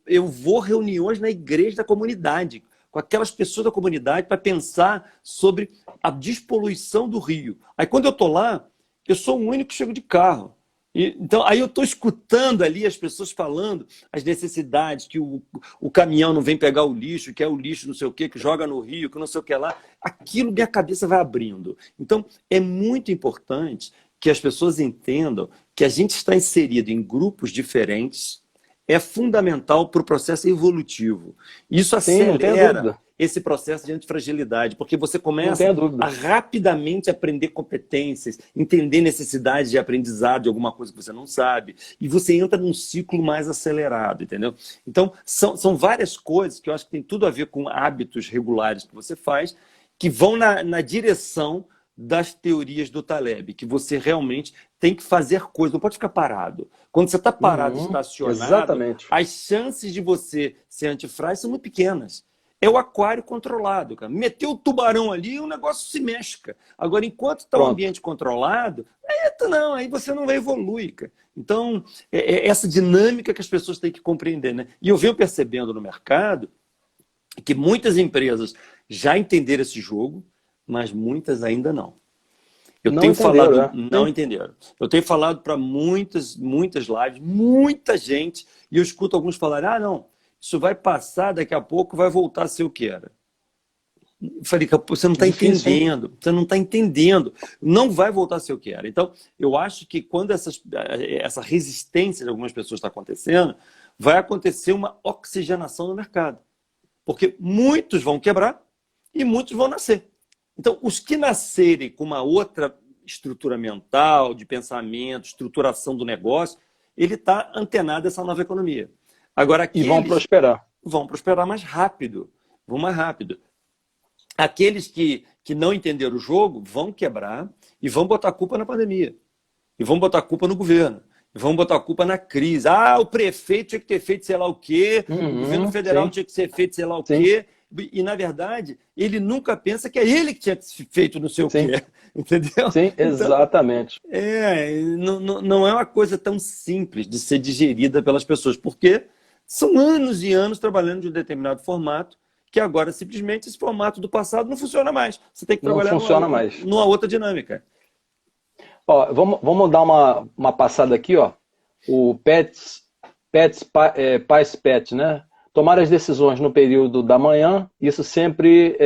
B: Eu vou a reuniões na igreja da comunidade, com aquelas pessoas da comunidade, para pensar sobre a despoluição do rio. Aí, quando eu estou lá, eu sou o único que chego de carro. Então, aí eu estou escutando ali as pessoas falando as necessidades, que o caminhão não vem pegar o lixo, que é o lixo não sei o quê, que joga no rio, que não sei o que lá. Aquilo, minha cabeça vai abrindo. Então, é muito importante que as pessoas entendam que a gente está inserido em grupos diferentes, é fundamental para o processo evolutivo. Isso acelera esse processo de antifragilidade, porque você começa a rapidamente aprender competências, entender necessidades de aprendizado de alguma coisa que você não sabe, e você entra num ciclo mais acelerado, entendeu? Então, são várias coisas que eu acho que tem tudo a ver com hábitos regulares que você faz, que vão na direção das teorias do Taleb, que você realmente tem que fazer coisa, não pode ficar parado. Quando você está parado, estacionado, as chances de você ser antifrágil são muito pequenas. É o aquário controlado, cara. Meteu o tubarão ali, o negócio se mexe, cara. Agora, enquanto está o ambiente controlado, aí você não evolui, cara. Então, é essa dinâmica que as pessoas têm que compreender, né? E eu venho percebendo no mercado que muitas empresas já entenderam esse jogo, mas muitas ainda não. Não entenderam. Eu tenho falado para muitas lives, muita gente, e eu escuto alguns falarem, não, isso vai passar, daqui a pouco vai voltar a ser o que era. Eu falei, você não está entendendo, você não está entendendo. Não vai voltar a ser o que era. Então, eu acho que quando essa resistência de algumas pessoas está acontecendo, vai acontecer uma oxigenação no mercado. Porque muitos vão quebrar e muitos vão nascer. Então, os que nascerem com uma outra estrutura mental, de pensamento, estruturação do negócio, ele está antenado a essa nova economia. Agora,
A: e vão prosperar.
B: Vão prosperar mais rápido. Vão mais rápido. Aqueles que não entenderam o jogo vão quebrar e vão botar a culpa na pandemia. E vão botar a culpa no governo. E vão botar a culpa na crise. O prefeito tinha que ter feito sei lá o quê, o governo federal tinha que ter feito sei lá o quê. E, na verdade, ele nunca pensa que é ele que tinha feito não sei o quê. Entendeu?
A: Sim, exatamente.
B: Então, não é uma coisa tão simples de ser digerida pelas pessoas, porque são anos e anos trabalhando de um determinado formato, que agora, simplesmente, esse formato do passado não funciona mais. Você tem que trabalhar numa outra dinâmica.
A: Ó, vamos dar uma passada aqui, ó. O Pais Pet, né? Tomar as decisões no período da manhã, isso sempre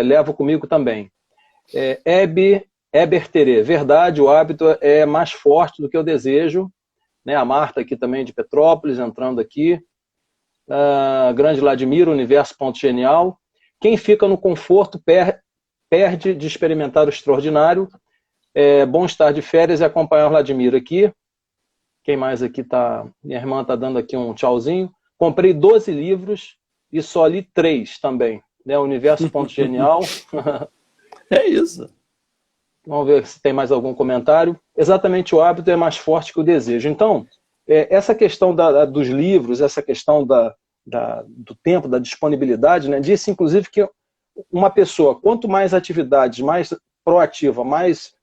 A: levo comigo também. Eber Terê, verdade, o hábito é mais forte do que o desejo, né? A Marta aqui também de Petrópolis, entrando aqui. Grande Vladimir, Universo Ponto Genial. Quem fica no conforto perde de experimentar o extraordinário. Bom estar de férias e acompanhar o Vladimir aqui. Quem mais aqui tá? Minha irmã está dando aqui um tchauzinho. Comprei 12 livros e só li 3 também. Né? Universo Ponto Genial.
B: É isso.
A: Vamos ver se tem mais algum comentário. Exatamente, o hábito é mais forte que o desejo. Então, essa questão dos livros, essa questão do tempo, da disponibilidade, né, disse inclusive que uma pessoa, quanto mais atividades, mais proativa, mais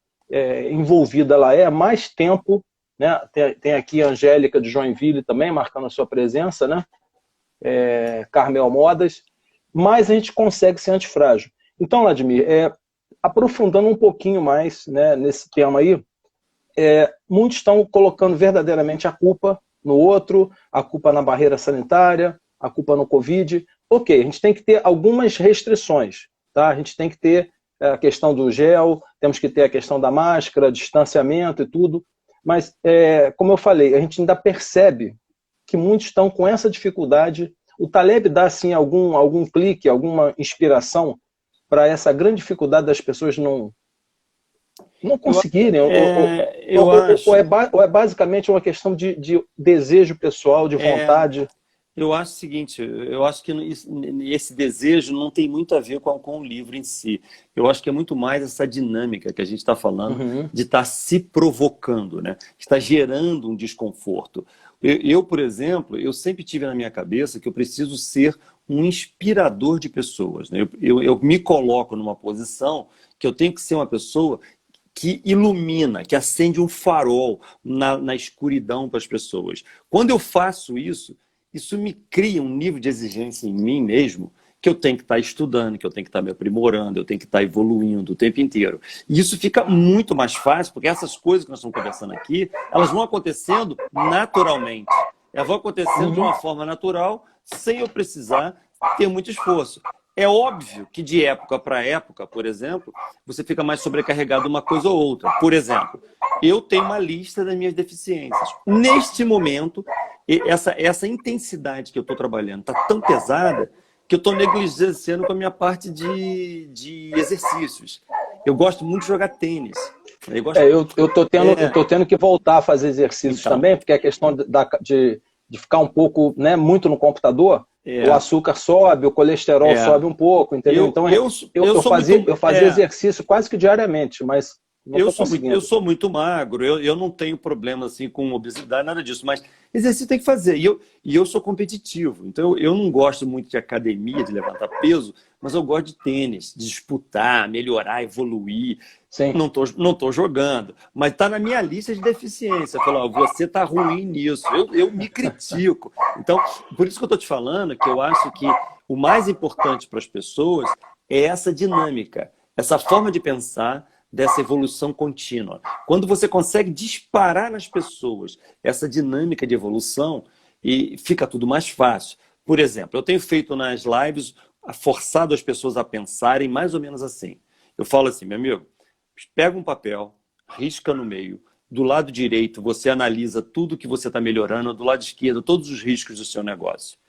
A: envolvida ela é, mais tempo, né, tem aqui a Angélica de Joinville também, marcando a sua presença, né, Carmel Modas, mais a gente consegue ser antifrágil. Então, Vladimir, aprofundando um pouquinho mais, né, nesse tema aí, muitos estão colocando verdadeiramente a culpa no outro, a culpa na barreira sanitária, a culpa no Covid. Ok, a gente tem que ter algumas restrições, tá? A gente tem que ter a questão do gel, temos que ter a questão da máscara, distanciamento e tudo, mas, como eu falei, a gente ainda percebe que muitos estão com essa dificuldade. O Taleb dá, assim, algum clique, alguma inspiração para essa grande dificuldade das pessoas não conseguirem, ou é basicamente uma questão de desejo pessoal, de vontade?
B: Eu acho o seguinte, eu acho que esse desejo não tem muito a ver com o livro em si. Eu acho que é muito mais essa dinâmica que a gente está falando, de estar se provocando, né? Está gerando um desconforto. Eu, por exemplo, eu sempre tive na minha cabeça que eu preciso ser um inspirador de pessoas, né? Eu me coloco numa posição que eu tenho que ser uma pessoa que ilumina, que acende um farol na escuridão para as pessoas. Quando eu faço isso me cria um nível de exigência em mim mesmo, que eu tenho que estar estudando, que eu tenho que estar me aprimorando, eu tenho que estar evoluindo o tempo inteiro. E isso fica muito mais fácil, porque essas coisas que nós estamos conversando aqui, elas vão acontecendo naturalmente. Elas vão acontecendo de uma forma natural, sem eu precisar ter muito esforço. É óbvio que de época para época, por exemplo, você fica mais sobrecarregado uma coisa ou outra. Por exemplo, eu tenho uma lista das minhas deficiências. Neste momento, essa intensidade que eu estou trabalhando está tão pesada que eu estou negligenciando com a minha parte de exercícios. Eu gosto muito de jogar tênis.
A: Eu tô tendo que voltar a fazer exercícios também, porque a questão de ficar um pouco, né, muito no computador, o açúcar sobe, o colesterol sobe um pouco, entendeu? Então eu fazia exercício quase que diariamente, mas
B: eu sou muito magro, eu não tenho problema assim, com obesidade, nada disso, mas exercício tem que fazer. E eu sou competitivo, então eu não gosto muito de academia, de levantar peso, mas eu gosto de tênis, de disputar, melhorar, evoluir.
A: Sim.
B: Não tô jogando, mas está na minha lista de deficiência. Falar, você está ruim nisso, eu me critico. Então, por isso que eu estou te falando que eu acho que o mais importante para as pessoas é essa dinâmica, essa forma de pensar, dessa evolução contínua. Quando você consegue disparar nas pessoas essa dinâmica de evolução, e fica tudo mais fácil. Por exemplo, eu tenho feito nas lives, forçado as pessoas a pensarem mais ou menos assim. Eu falo assim, meu amigo, pega um papel, risca no meio, do lado direito você analisa tudo que você está melhorando, do lado esquerdo todos os riscos do seu negócio.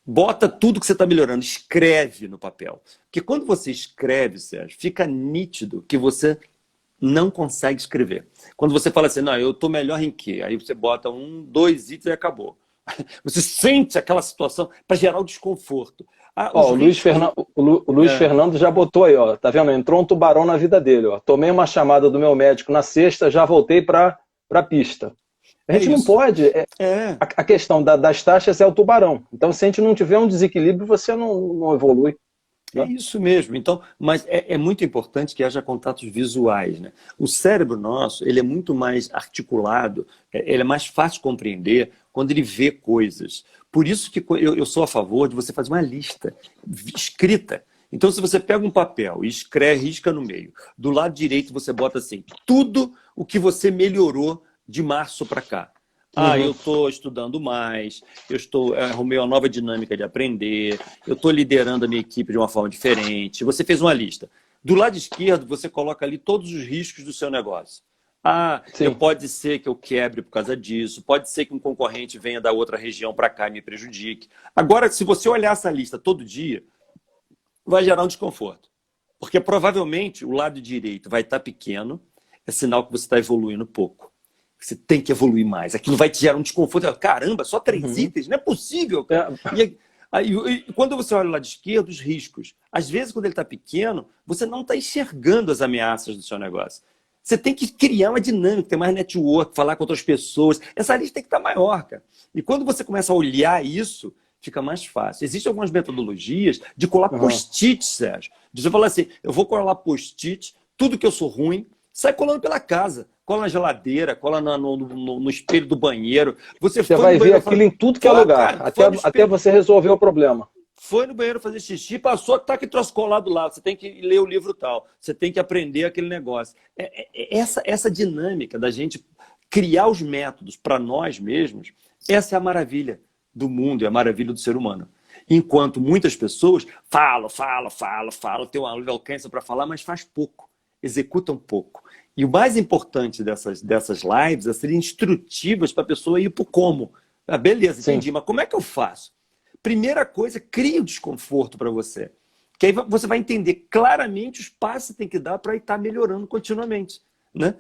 B: Bota tudo que você está melhorando, escreve no papel. Porque quando você escreve, Sérgio, fica nítido que você não consegue escrever. Quando você fala assim, não, eu estou melhor em quê? Aí você bota 1, 2 itens e acabou. Você sente aquela situação para gerar o desconforto.
A: O Luiz Fernando já botou aí, ó, tá vendo? Entrou um tubarão na vida dele. Ó. Tomei uma chamada do meu médico na sexta, já voltei para a pista. A gente não pode. A questão das taxas é o tubarão. Então, se a gente não tiver um desequilíbrio, você não evolui.
B: É isso mesmo. Então, mas é muito importante que haja contatos visuais, né? O cérebro nosso, ele é muito mais articulado, ele é mais fácil de compreender quando ele vê coisas. Por isso que eu sou a favor de você fazer uma lista escrita. Então, se você pega um papel e escreve, risca no meio, do lado direito você bota assim, tudo o que você melhorou de março para cá. Eu estou estudando mais, arrumei uma nova dinâmica de aprender, eu estou liderando a minha equipe de uma forma diferente. Você fez uma lista. Do lado esquerdo, você coloca ali todos os riscos do seu negócio.
A: Sim.
B: Pode ser que eu quebre por causa disso, pode ser que um concorrente venha da outra região para cá e me prejudique. Agora, se você olhar essa lista todo dia, vai gerar um desconforto. Porque provavelmente o lado direito vai estar pequeno, é sinal que você está evoluindo pouco. Você tem que evoluir mais. Aquilo vai te gerar um desconforto. Caramba, só 3 itens? Não é possível, cara. E quando você olha lá de esquerda, os riscos. Às vezes, quando ele está pequeno, você não está enxergando as ameaças do seu negócio. Você tem que criar uma dinâmica, ter mais network, falar com outras pessoas. Essa lista tem que estar maior, cara. E quando você começa a olhar isso, fica mais fácil. Existem algumas metodologias de colar post-it, Sérgio. De você falar assim, eu vou colar post-it, tudo que eu sou ruim, sai colando pela casa. Cola na geladeira, cola no espelho do banheiro. Você
A: vai ver aquilo em tudo que é lugar, cara, até você resolver o problema.
B: Foi no banheiro fazer xixi, passou, tá que troço colado lá. Você tem que ler o livro tal. Você tem que aprender aquele negócio. Essa dinâmica da gente criar os métodos para nós mesmos, essa é a maravilha do mundo, é a maravilha do ser humano. Enquanto muitas pessoas falam, tem uma alcance para falar, mas faz pouco, executam pouco. E o mais importante dessas lives é serem instrutivas para a pessoa ir para o como. Beleza, entendi,
A: Sim.
B: mas como é que eu faço? Primeira coisa, cria o desconforto para você. Que aí você vai entender claramente os passos que você tem que dar para estar melhorando continuamente. Né?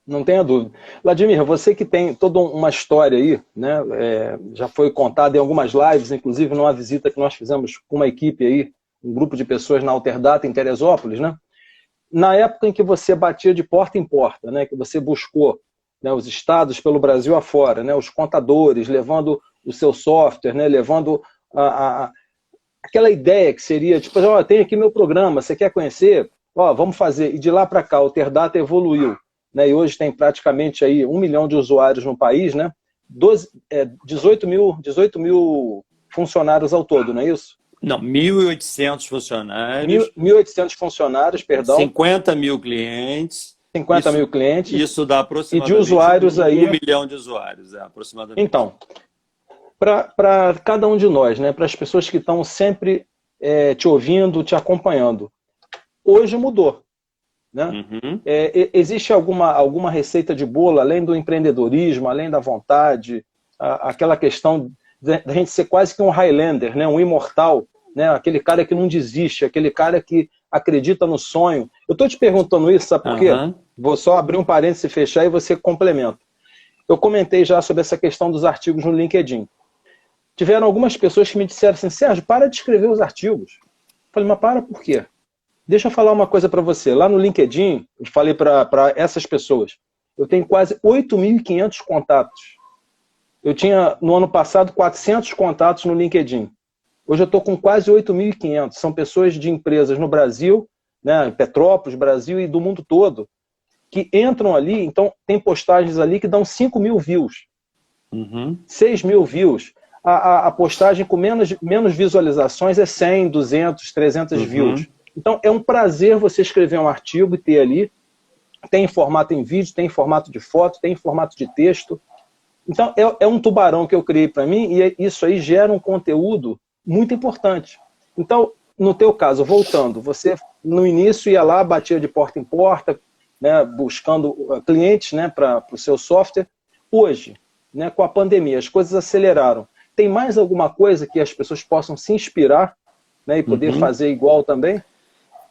A: Não tenha dúvida. Vladimir, você que tem toda uma história aí, né? Já foi contada em algumas lives, inclusive numa visita que nós fizemos com uma equipe aí, um grupo de pessoas na Alterdata, em Teresópolis, né? Na época em que você batia de porta em porta, né? Que você buscou, né, os estados pelo Brasil afora, né? Os contadores, levando o seu software, né? Levando aquela ideia que seria, tipo, tem aqui meu programa, você quer conhecer? Vamos fazer. E de lá para cá, a Alterdata evoluiu. Né, e hoje tem praticamente aí 1 milhão de usuários no país, né? 18 mil funcionários ao todo, não é isso?
B: Não, 1.800 funcionários.
A: 1.800 funcionários, perdão.
B: 50 mil clientes.
A: 50 mil clientes.
B: Isso dá aproximadamente
A: e de usuários
B: 1 milhão de usuários, aproximadamente.
A: Então, para cada um de nós, né? Para as pessoas que estão sempre te ouvindo, te acompanhando, hoje mudou. Né? Existe alguma receita de bolo, além do empreendedorismo, além da vontade, aquela questão da gente ser quase que um Highlander, né? Um imortal, né? Aquele cara que não desiste, aquele cara que acredita no sonho. Eu estou te perguntando isso, sabe por quê? Vou só abrir um parênteses e fechar e você complementa. Eu comentei já sobre essa questão dos artigos no LinkedIn. Tiveram algumas pessoas que me disseram assim, Sérgio, para de escrever os artigos. Eu falei, mas para por quê? Deixa eu falar uma coisa para você. Lá no LinkedIn, eu falei para essas pessoas, eu tenho quase 8.500 contatos. Eu tinha, no ano passado, 400 contatos no LinkedIn. Hoje eu estou com quase 8.500. São pessoas de empresas no Brasil, né, Petrópolis, Brasil e do mundo todo, que entram ali, então tem postagens ali que dão 5 mil views, 6 mil views. A postagem com menos visualizações é 100, 200, 300 views. Então, é um prazer você escrever um artigo e ter ali, tem em formato em vídeo, tem em formato de foto, tem em formato de texto. Então, é um tubarão que eu criei para mim e isso aí gera um conteúdo muito importante. Então, no teu caso, voltando, você no início ia lá, batia de porta em porta, né, buscando clientes, né, para o seu software. Hoje, né, com a pandemia, as coisas aceleraram. Tem mais alguma coisa que as pessoas possam se inspirar, né, e poder fazer igual também?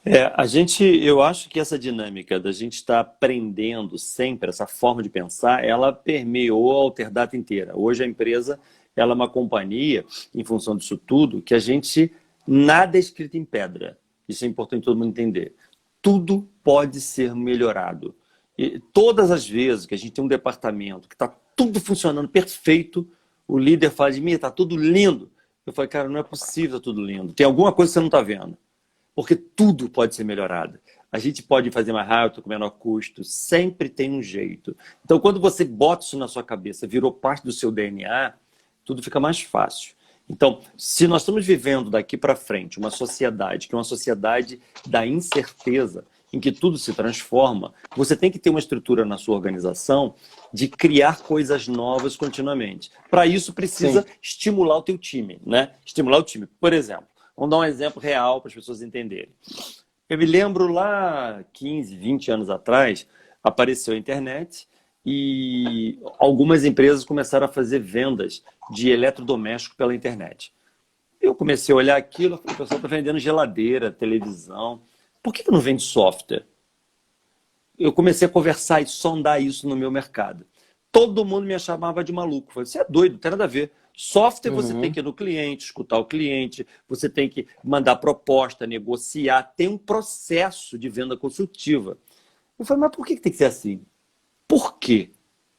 B: Eu acho que essa dinâmica da gente estar aprendendo sempre, essa forma de pensar, ela permeou a Alterdata inteira. Hoje a empresa, ela é uma companhia, em função disso tudo, que a gente, nada é escrito em pedra. Isso é importante todo mundo entender. Tudo pode ser melhorado. E todas as vezes que a gente tem um departamento que está tudo funcionando perfeito, o líder fala de mim, está tudo lindo. Eu falei, cara, não é possível, tá tudo lindo. Tem alguma coisa que você não está vendo. Porque tudo pode ser melhorado. A gente pode fazer mais rápido, com menor custo, sempre tem um jeito. Então, quando você bota isso na sua cabeça, virou parte do seu DNA, tudo fica mais fácil. Então, se nós estamos vivendo daqui para frente uma sociedade que é uma sociedade da incerteza, em que tudo se transforma, você tem que ter uma estrutura na sua organização de criar coisas novas continuamente. Para isso, precisa estimular o teu time, né? Estimular o time. Por exemplo, vamos dar um exemplo real para as pessoas entenderem. Eu me lembro lá, 15, 20 anos atrás, apareceu a internet e algumas empresas começaram a fazer vendas de eletrodoméstico pela internet. Eu comecei a olhar aquilo, o pessoal está vendendo geladeira, televisão. Por que não vende software? Eu comecei a conversar e sondar isso no meu mercado. Todo mundo me chamava de maluco. Eu falei, você é doido, não tem nada a ver. Software você tem que ir no cliente, escutar o cliente, você tem que mandar proposta, negociar, tem um processo de venda consultiva. Eu falei, mas por que tem que ser assim? Por quê?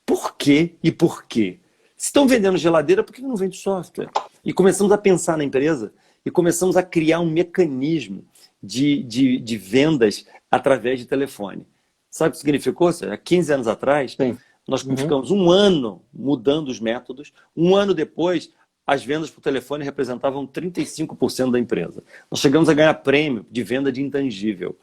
B: Por quê e por quê? Se estão vendendo geladeira, por que não vende software? E começamos a pensar na empresa e começamos a criar um mecanismo de vendas através de telefone. Sabe o que significou? Há 15 anos atrás,
A: Sim.
B: nós ficamos um ano mudando os métodos. Um ano depois, as vendas por telefone representavam 35% da empresa. Nós chegamos a ganhar prêmio de venda de intangível.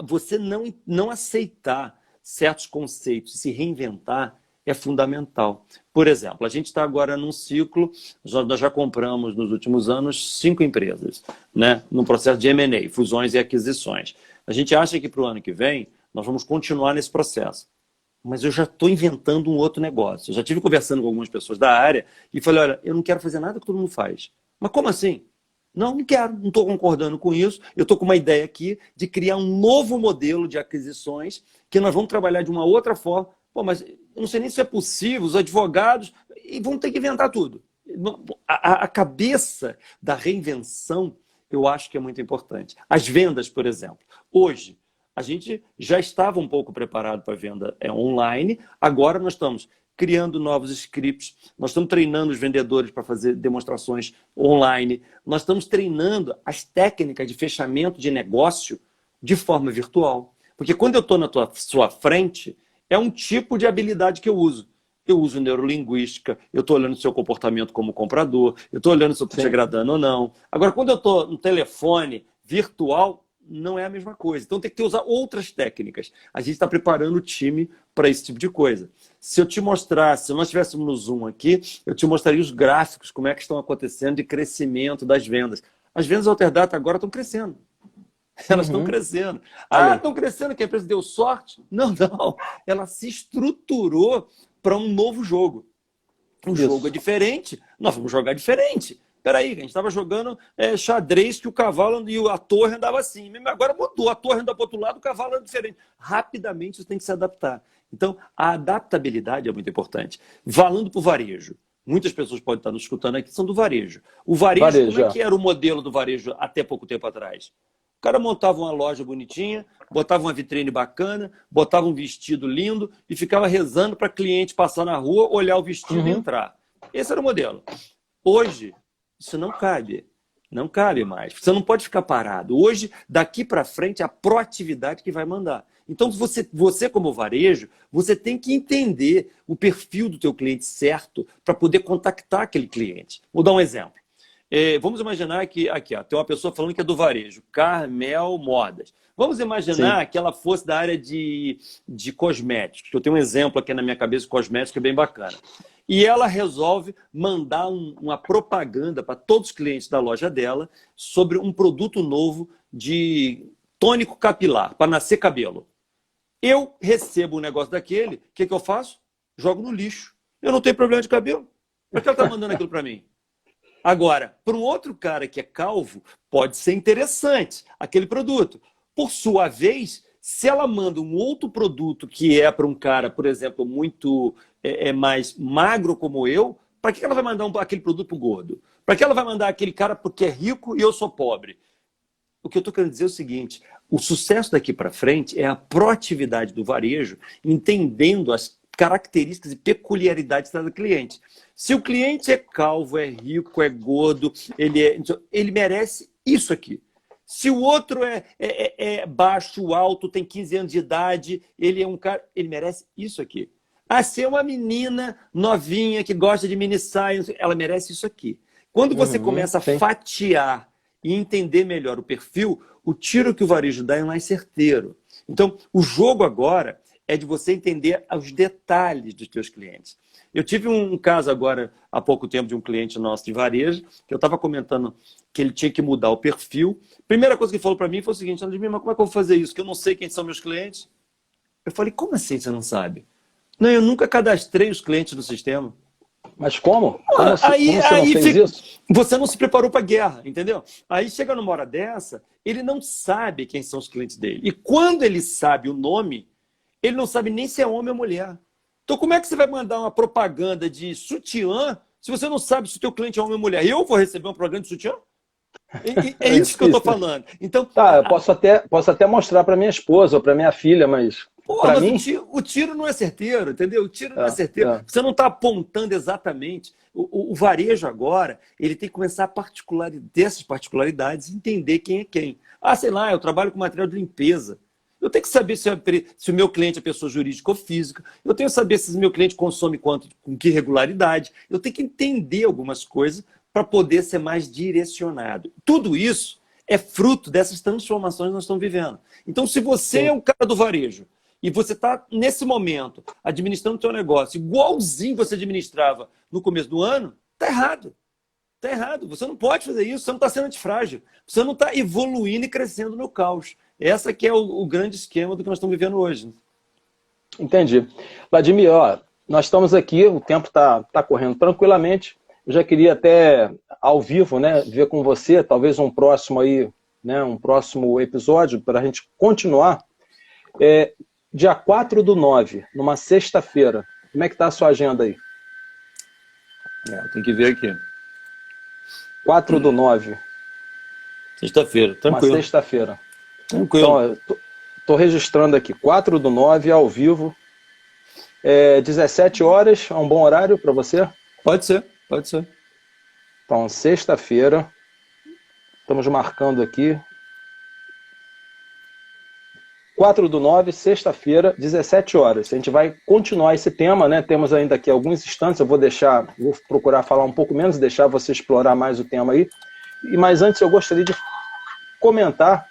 B: Você não aceitar certos conceitos e se reinventar é fundamental. Por exemplo, a gente está agora num ciclo, nós já compramos nos últimos anos 5 empresas, né, num processo de M&A, fusões e aquisições. A gente acha que para o ano que vem nós vamos continuar nesse processo. Mas eu já estou inventando um outro negócio. Eu já estive conversando com algumas pessoas da área e falei, olha, eu não quero fazer nada que todo mundo faz. Mas como assim? Não quero, não estou concordando com isso. Eu estou com uma ideia aqui de criar um novo modelo de aquisições que nós vamos trabalhar de uma outra forma. Pô, mas eu não sei nem se é possível, os advogados e vão ter que inventar tudo. A cabeça da reinvenção eu acho que é muito importante. As vendas, por exemplo. Hoje, a gente já estava um pouco preparado para a venda online, agora nós estamos criando novos scripts, nós estamos treinando os vendedores para fazer demonstrações online, nós estamos treinando as técnicas de fechamento de negócio de forma virtual. Porque quando eu estou na sua frente, é um tipo de habilidade que eu uso. Eu uso neurolinguística, eu estou olhando o seu comportamento como comprador, eu estou olhando se eu estou te agradando ou não. Agora, quando eu estou no telefone virtual, não é a mesma coisa. Então tem que usar outras técnicas. A gente está preparando o time para esse tipo de coisa. Se eu te mostrasse, se nós estivéssemos no Zoom aqui, eu te mostraria os gráficos, como é que estão acontecendo de crescimento das vendas. As vendas Alterdata agora estão crescendo. Elas estão crescendo. Estão crescendo, que a empresa deu sorte? Não. Ela se estruturou para um novo jogo. O jogo é diferente, nós vamos jogar diferente. Peraí, a gente estava jogando xadrez que o cavalo e a torre andava assim. Agora mudou, a torre anda para o outro lado, o cavalo anda diferente. Rapidamente você tem que se adaptar. Então, a adaptabilidade é muito importante. Falando para o varejo, muitas pessoas podem estar nos escutando aqui, são do varejo. O varejo, como é que era o modelo do varejo até pouco tempo atrás? O cara montava uma loja bonitinha, botava uma vitrine bacana, botava um vestido lindo e ficava rezando para cliente passar na rua, olhar o vestido e entrar. Esse era o modelo. Hoje, isso não cabe. Não cabe mais. Você não pode ficar parado. Hoje, daqui para frente, é a proatividade que vai mandar. Então, você como varejo, você tem que entender o perfil do teu cliente certo para poder contactar aquele cliente. Vou dar um exemplo. Vamos imaginar que aqui tem uma pessoa falando que é do varejo, Carmel Modas. Vamos imaginar que ela fosse da área de cosméticos. Eu tenho um exemplo aqui na minha cabeça de cosméticos que é bem bacana. E ela resolve mandar uma propaganda para todos os clientes da loja dela sobre um produto novo de tônico capilar, para nascer cabelo. Eu recebo um negócio daquele, o que eu faço? Jogo no lixo. Eu não tenho problema de cabelo. Por que ela está mandando aquilo para mim? Agora, para um outro cara que é calvo, pode ser interessante aquele produto. Por sua vez, se ela manda um outro produto que é para um cara, por exemplo, muito mais magro como eu, para que ela vai mandar aquele produto para o gordo? Para que ela vai mandar aquele cara porque é rico e eu sou pobre? O que eu estou querendo dizer é o seguinte, o sucesso daqui para frente é a proatividade do varejo, entendendo as características e peculiaridades do cliente. Se o cliente é calvo, é rico, é gordo, ele merece isso aqui. Se o outro é baixo, alto, tem 15 anos de idade, ele é um cara, ele merece isso aqui. Se é uma menina novinha que gosta de mini saia, ela merece isso aqui. Quando você começa a fatiar e entender melhor o perfil, o tiro que o varejo dá é mais certeiro. Então, o jogo agora é de você entender os detalhes dos teus clientes. Eu tive um caso agora, há pouco tempo, de um cliente nosso de varejo, que eu estava comentando que ele tinha que mudar o perfil. Primeira coisa que ele falou para mim foi o seguinte, André, mas como é que eu vou fazer isso? Que eu não sei quem são meus clientes. Eu falei, como assim você não sabe? Não, eu nunca cadastrei os clientes do sistema.
A: Mas como?
B: Aí,
A: Como você não fez isso?
B: você não se preparou para a guerra, entendeu? Aí chega numa hora dessa, ele não sabe quem são os clientes dele. E quando ele sabe o nome, ele não sabe nem se é homem ou mulher. Então como é que você vai mandar uma propaganda de sutiã se você não sabe se o teu cliente é homem ou mulher? Eu vou receber uma propaganda de sutiã? É isso que eu estou falando. Então,
A: Tá, eu posso até mostrar para minha esposa ou para minha filha, mas
B: porra,
A: para
B: mas
A: mim...
B: o tiro não é certeiro, entendeu? O tiro não é certeiro.
A: É.
B: Você não está apontando exatamente. O varejo agora, ele tem que começar dessas particularidades e entender quem é quem. Ah, sei lá, eu trabalho com material de limpeza. Eu tenho que saber se o meu cliente é pessoa jurídica ou física. Eu tenho que saber se o meu cliente consome quanto, com que regularidade. Eu tenho que entender algumas coisas para poder ser mais direcionado. Tudo isso é fruto dessas transformações que nós estamos vivendo. Então, se você é o cara do varejo e você está, nesse momento, administrando o seu negócio igualzinho você administrava no começo do ano, está errado. Está errado. Você não pode fazer isso. Você não está sendo antifrágil. Você não está evoluindo e crescendo no caos. Essa que é o grande esquema do que nós estamos vivendo hoje.
A: Entendi. Vladimir, ó, nós estamos aqui, o tempo está correndo tranquilamente. Eu já queria até, ao vivo, né, ver com você, talvez um próximo aí, né, um próximo episódio, para a gente continuar. Dia 4/9, numa sexta-feira. Como é que está a sua agenda aí?
B: Tem que ver aqui.
A: 4/9.
B: Sexta-feira, tranquilo.
A: Uma sexta-feira.
B: Tranquilo.
A: Então, estou registrando aqui, 4/9, ao vivo. 17 horas, é um bom horário para você?
B: Pode ser, pode ser.
A: Então, sexta-feira, estamos marcando aqui. 4/9, sexta-feira, 17 horas. A gente vai continuar esse tema, né? Temos ainda aqui alguns instantes, vou procurar falar um pouco menos, deixar você explorar mais o tema aí. Mas antes eu gostaria de comentar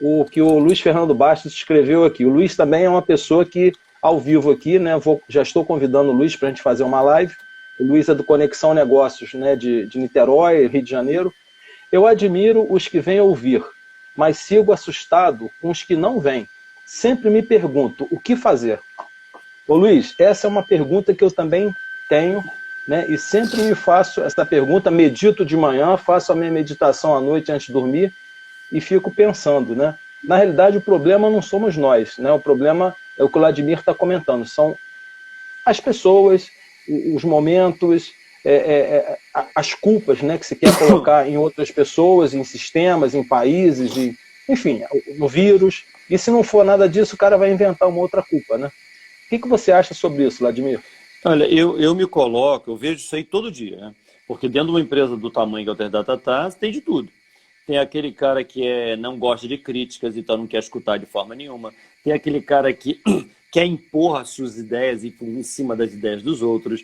A: o que o Luiz Fernando Bastos escreveu aqui. O Luiz também é uma pessoa que, ao vivo aqui, né? Já estou convidando o Luiz para a gente fazer uma live. O Luiz é do Conexão Negócios, né? de Niterói, Rio de Janeiro. Eu admiro os que vêm ouvir, mas sigo assustado com os que não vêm. Sempre me pergunto o que fazer. Ô Luiz, essa é uma pergunta que eu também tenho, né? E sempre me faço essa pergunta, medito de manhã, faço a minha meditação à noite antes de dormir e fico pensando, né? Na realidade, o problema não somos nós, né? O problema é o que o Vladimir está comentando, são as pessoas, os momentos, as culpas, né, que se quer colocar em outras pessoas, em sistemas, em países, enfim, no vírus. E se não for nada disso, o cara vai inventar uma outra culpa, né? O que você acha sobre isso, Vladimir?
B: Olha, eu me coloco, eu vejo isso aí todo dia, né? Porque dentro de uma empresa do tamanho que a Alterdata tá, tem de tudo. Tem aquele cara que não gosta de críticas, então não quer escutar de forma nenhuma. Tem aquele cara que quer impor as suas ideias em cima das ideias dos outros.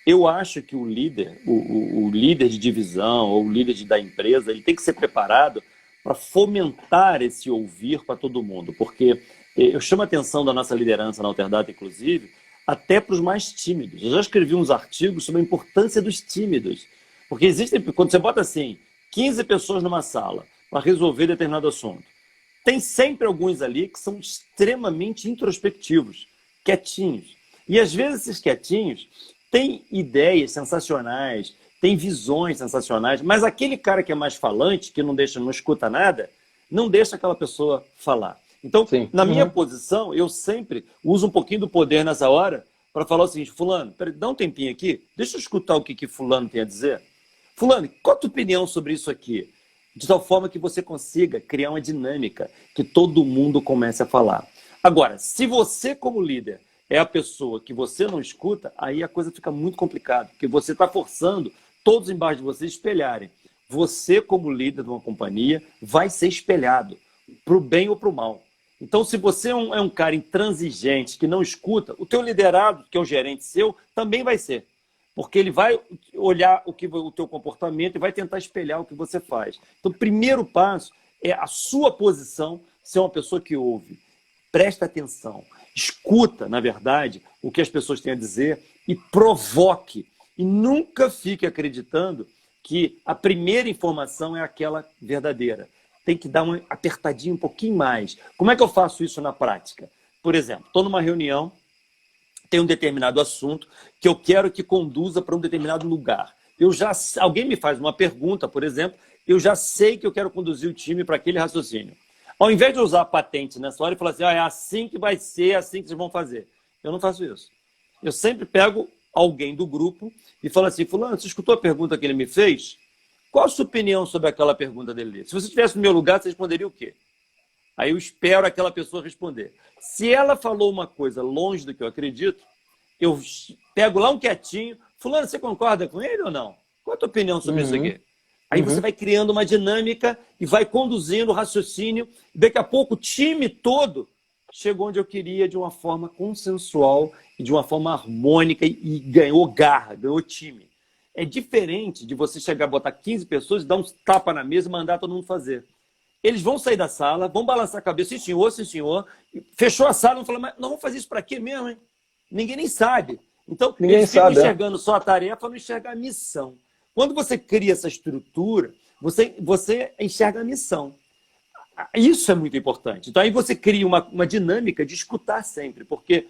B: Eu acho que o líder, o líder de divisão ou o líder da empresa, ele tem que ser preparado para fomentar esse ouvir para todo mundo. Porque eu chamo a atenção da nossa liderança na Alterdata, inclusive, até para os mais tímidos. Eu já escrevi uns artigos sobre a importância dos tímidos. Porque existem, quando você bota assim, 15 pessoas numa sala para resolver determinado assunto, tem sempre alguns ali que são extremamente introspectivos, quietinhos. E às vezes esses quietinhos têm ideias sensacionais, têm visões sensacionais, mas aquele cara que é mais falante, que não escuta nada, não deixa aquela pessoa falar. Então, na minha posição, eu sempre uso um pouquinho do poder nessa hora para falar o seguinte: fulano, peraí, dá um tempinho aqui, deixa eu escutar o que fulano tem a dizer. Fulano, qual a tua opinião sobre isso aqui? De tal forma que você consiga criar uma dinâmica, que todo mundo comece a falar. Agora, se você como líder é a pessoa que você não escuta, aí a coisa fica muito complicada, porque você está forçando todos embaixo de você espelharem. Você como líder de uma companhia vai ser espelhado, para o bem ou para o mal. Então, se você é um cara intransigente, que não escuta, o teu liderado, que é o gerente seu, também vai ser. Porque ele vai olhar o teu comportamento e vai tentar espelhar o que você faz. Então, o primeiro passo é a sua posição ser uma pessoa que ouve. Presta atenção. Escuta, na verdade, o que as pessoas têm a dizer e provoque. E nunca fique acreditando que a primeira informação é aquela verdadeira. Tem que dar uma apertadinha um pouquinho mais. Como é que eu faço isso na prática? Por exemplo, estou numa reunião, tem um determinado assunto que eu quero que conduza para um determinado lugar. Alguém me faz uma pergunta, por exemplo, eu já sei que eu quero conduzir o time para aquele raciocínio. Ao invés de usar a patente nessa hora e falar assim, é assim que vai ser, é assim que vocês vão fazer. Eu não faço isso. Eu sempre pego alguém do grupo e falo assim, fulano, você escutou a pergunta que ele me fez? Qual a sua opinião sobre aquela pergunta dele? Se você estivesse no meu lugar, você responderia o quê? Aí eu espero aquela pessoa responder. Se ela falou uma coisa longe do que eu acredito, eu pego lá um quietinho, fulano, você concorda com ele ou não? Qual a tua opinião sobre isso aqui? Aí você vai criando uma dinâmica e vai conduzindo o raciocínio. Daqui a pouco o time todo chegou onde eu queria de uma forma consensual e de uma forma harmônica e ganhou garra, ganhou time. É diferente de você chegar, botar 15 pessoas e dar uns tapas na mesa e mandar todo mundo fazer. Eles vão sair da sala, vão balançar a cabeça, sim senhor, sim senhor. Fechou a sala, vão falar, mas nós vamos fazer isso para quê mesmo, hein? Ninguém nem sabe. Então, eles ficam enxergando só a tarefa, não enxergam a missão. Quando você cria essa estrutura, você enxerga a missão. Isso é muito importante. Então, aí você cria uma dinâmica de escutar sempre, porque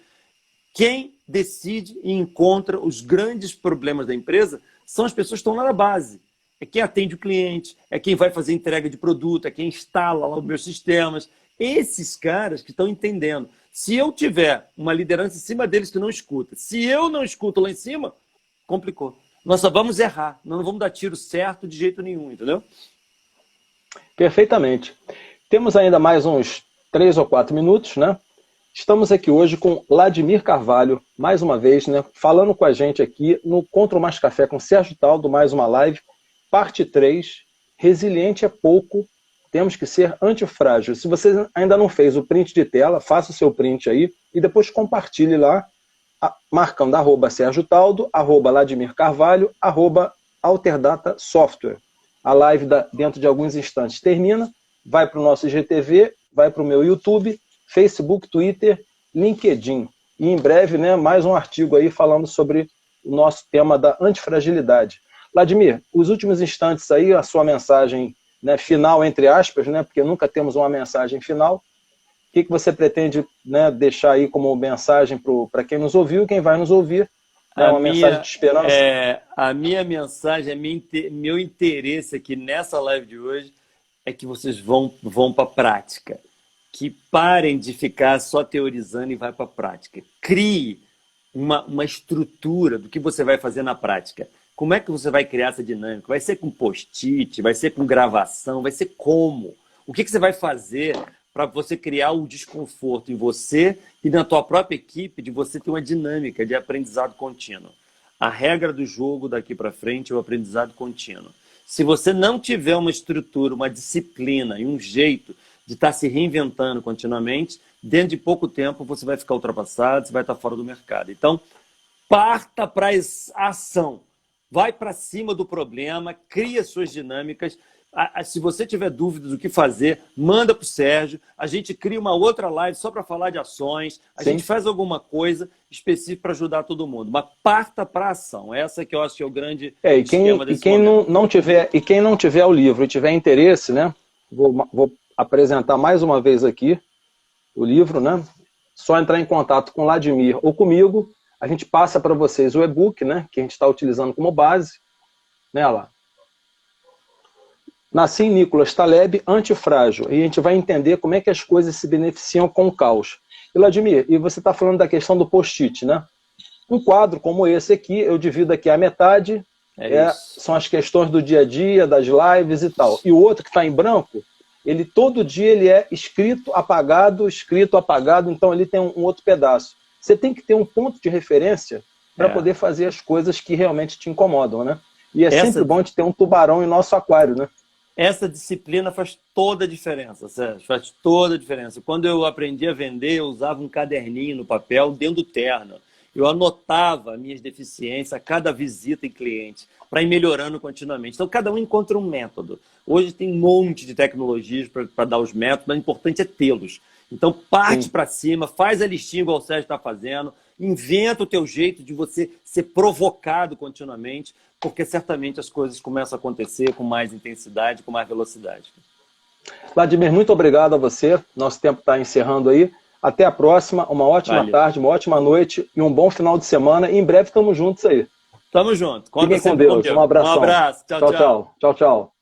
B: quem decide e encontra os grandes problemas da empresa são as pessoas que estão lá na base. É quem atende o cliente, é quem vai fazer entrega de produto, é quem instala lá os meus sistemas. Esses caras que estão entendendo. Se eu tiver uma liderança em cima deles que não escuta, se eu não escuto lá em cima, complicou. Nós só vamos errar, nós não vamos dar tiro certo de jeito nenhum, entendeu?
A: Perfeitamente. Temos ainda mais uns 3 ou 4 minutos, né? Estamos aqui hoje com Vladimir Carvalho, mais uma vez, né? Falando com a gente aqui no Contra o Mais Café com Sérgio Taldo, mais uma live, parte 3, resiliente é pouco, temos que ser antifrágil. Se você ainda não fez o print de tela, faça o seu print aí e depois compartilhe lá, marcando @Sérgio Taldo, @Vladimir Carvalho, @Alterdata Software. A live dentro de alguns instantes termina, vai para o nosso IGTV, vai para o meu YouTube, Facebook, Twitter, LinkedIn. E em breve, né, mais um artigo aí falando sobre o nosso tema da antifragilidade. Vladimir, os últimos instantes aí, a sua mensagem, né, final, entre aspas, né, porque nunca temos uma mensagem final. O que você pretende, né, deixar aí como mensagem para quem nos ouviu e quem vai nos ouvir? Né, uma mensagem de esperança?
B: A minha mensagem, meu interesse aqui nessa live de hoje é que vocês vão para a prática. Que parem de ficar só teorizando e vai para a prática. Crie uma estrutura do que você vai fazer na prática. Como é que você vai criar essa dinâmica? Vai ser com post-it? Vai ser com gravação? Vai ser como? O que você vai fazer para você criar o desconforto em você e na tua própria equipe de você ter uma dinâmica de aprendizado contínuo? A regra do jogo daqui para frente é o aprendizado contínuo. Se você não tiver uma estrutura, uma disciplina e um jeito de estar se reinventando continuamente, dentro de pouco tempo você vai ficar ultrapassado, você vai estar fora do mercado. Então, parta para a ação. Vai para cima do problema, cria suas dinâmicas. Se você tiver dúvidas do que fazer, manda para o Sérgio. A gente cria uma outra live só para falar de ações. A gente faz alguma coisa específica para ajudar todo mundo. Mas parta para a ação. Essa que eu acho que é o grande esquema desse momento.
A: E quem não tiver o livro e tiver interesse, né? Vou apresentar mais uma vez aqui o livro, né? Só entrar em contato com o Vladimir ou comigo. A gente passa para vocês o e-book, né, que a gente está utilizando como base. Né, lá. Nassim Nicholas Taleb, Antifrágil. E a gente vai entender como é que as coisas se beneficiam com o caos. E, Vladimir, e você está falando da questão do post-it, né? Um quadro como esse aqui, eu divido aqui a metade, são as questões do dia a dia, das lives e tal. E o outro que está em branco, todo dia ele é escrito, apagado, então ele tem um outro pedaço. Você tem que ter um ponto de referência para poder fazer as coisas que realmente te incomodam, né? E é sempre bom de ter um tubarão em nosso aquário, né?
B: Essa disciplina faz toda a diferença, Sérgio, faz toda a diferença. Quando eu aprendi a vender, eu usava um caderninho no papel dentro do terno. Eu anotava minhas deficiências a cada visita em cliente, para ir melhorando continuamente. Então, cada um encontra um método. Hoje tem um monte de tecnologias para dar os métodos, mas o importante é tê-los. Então, parte para cima, faz a listinha igual o Sérgio está fazendo, inventa o teu jeito de você ser provocado continuamente, porque certamente as coisas começam a acontecer com mais intensidade, com mais velocidade.
A: Vladimir, muito obrigado a você. Nosso tempo está encerrando aí. Até a próxima, uma ótima
B: Valeu.
A: tarde, uma ótima noite e um bom final de semana. E em breve estamos juntos aí.
B: Tamo junto. Conta
A: Fiquem com
B: sempre
A: Deus.
B: comigo.
A: Um abração.
B: Um abraço. Tchau,
A: Tchau,
B: tchau.
A: tchau. Tchau, tchau.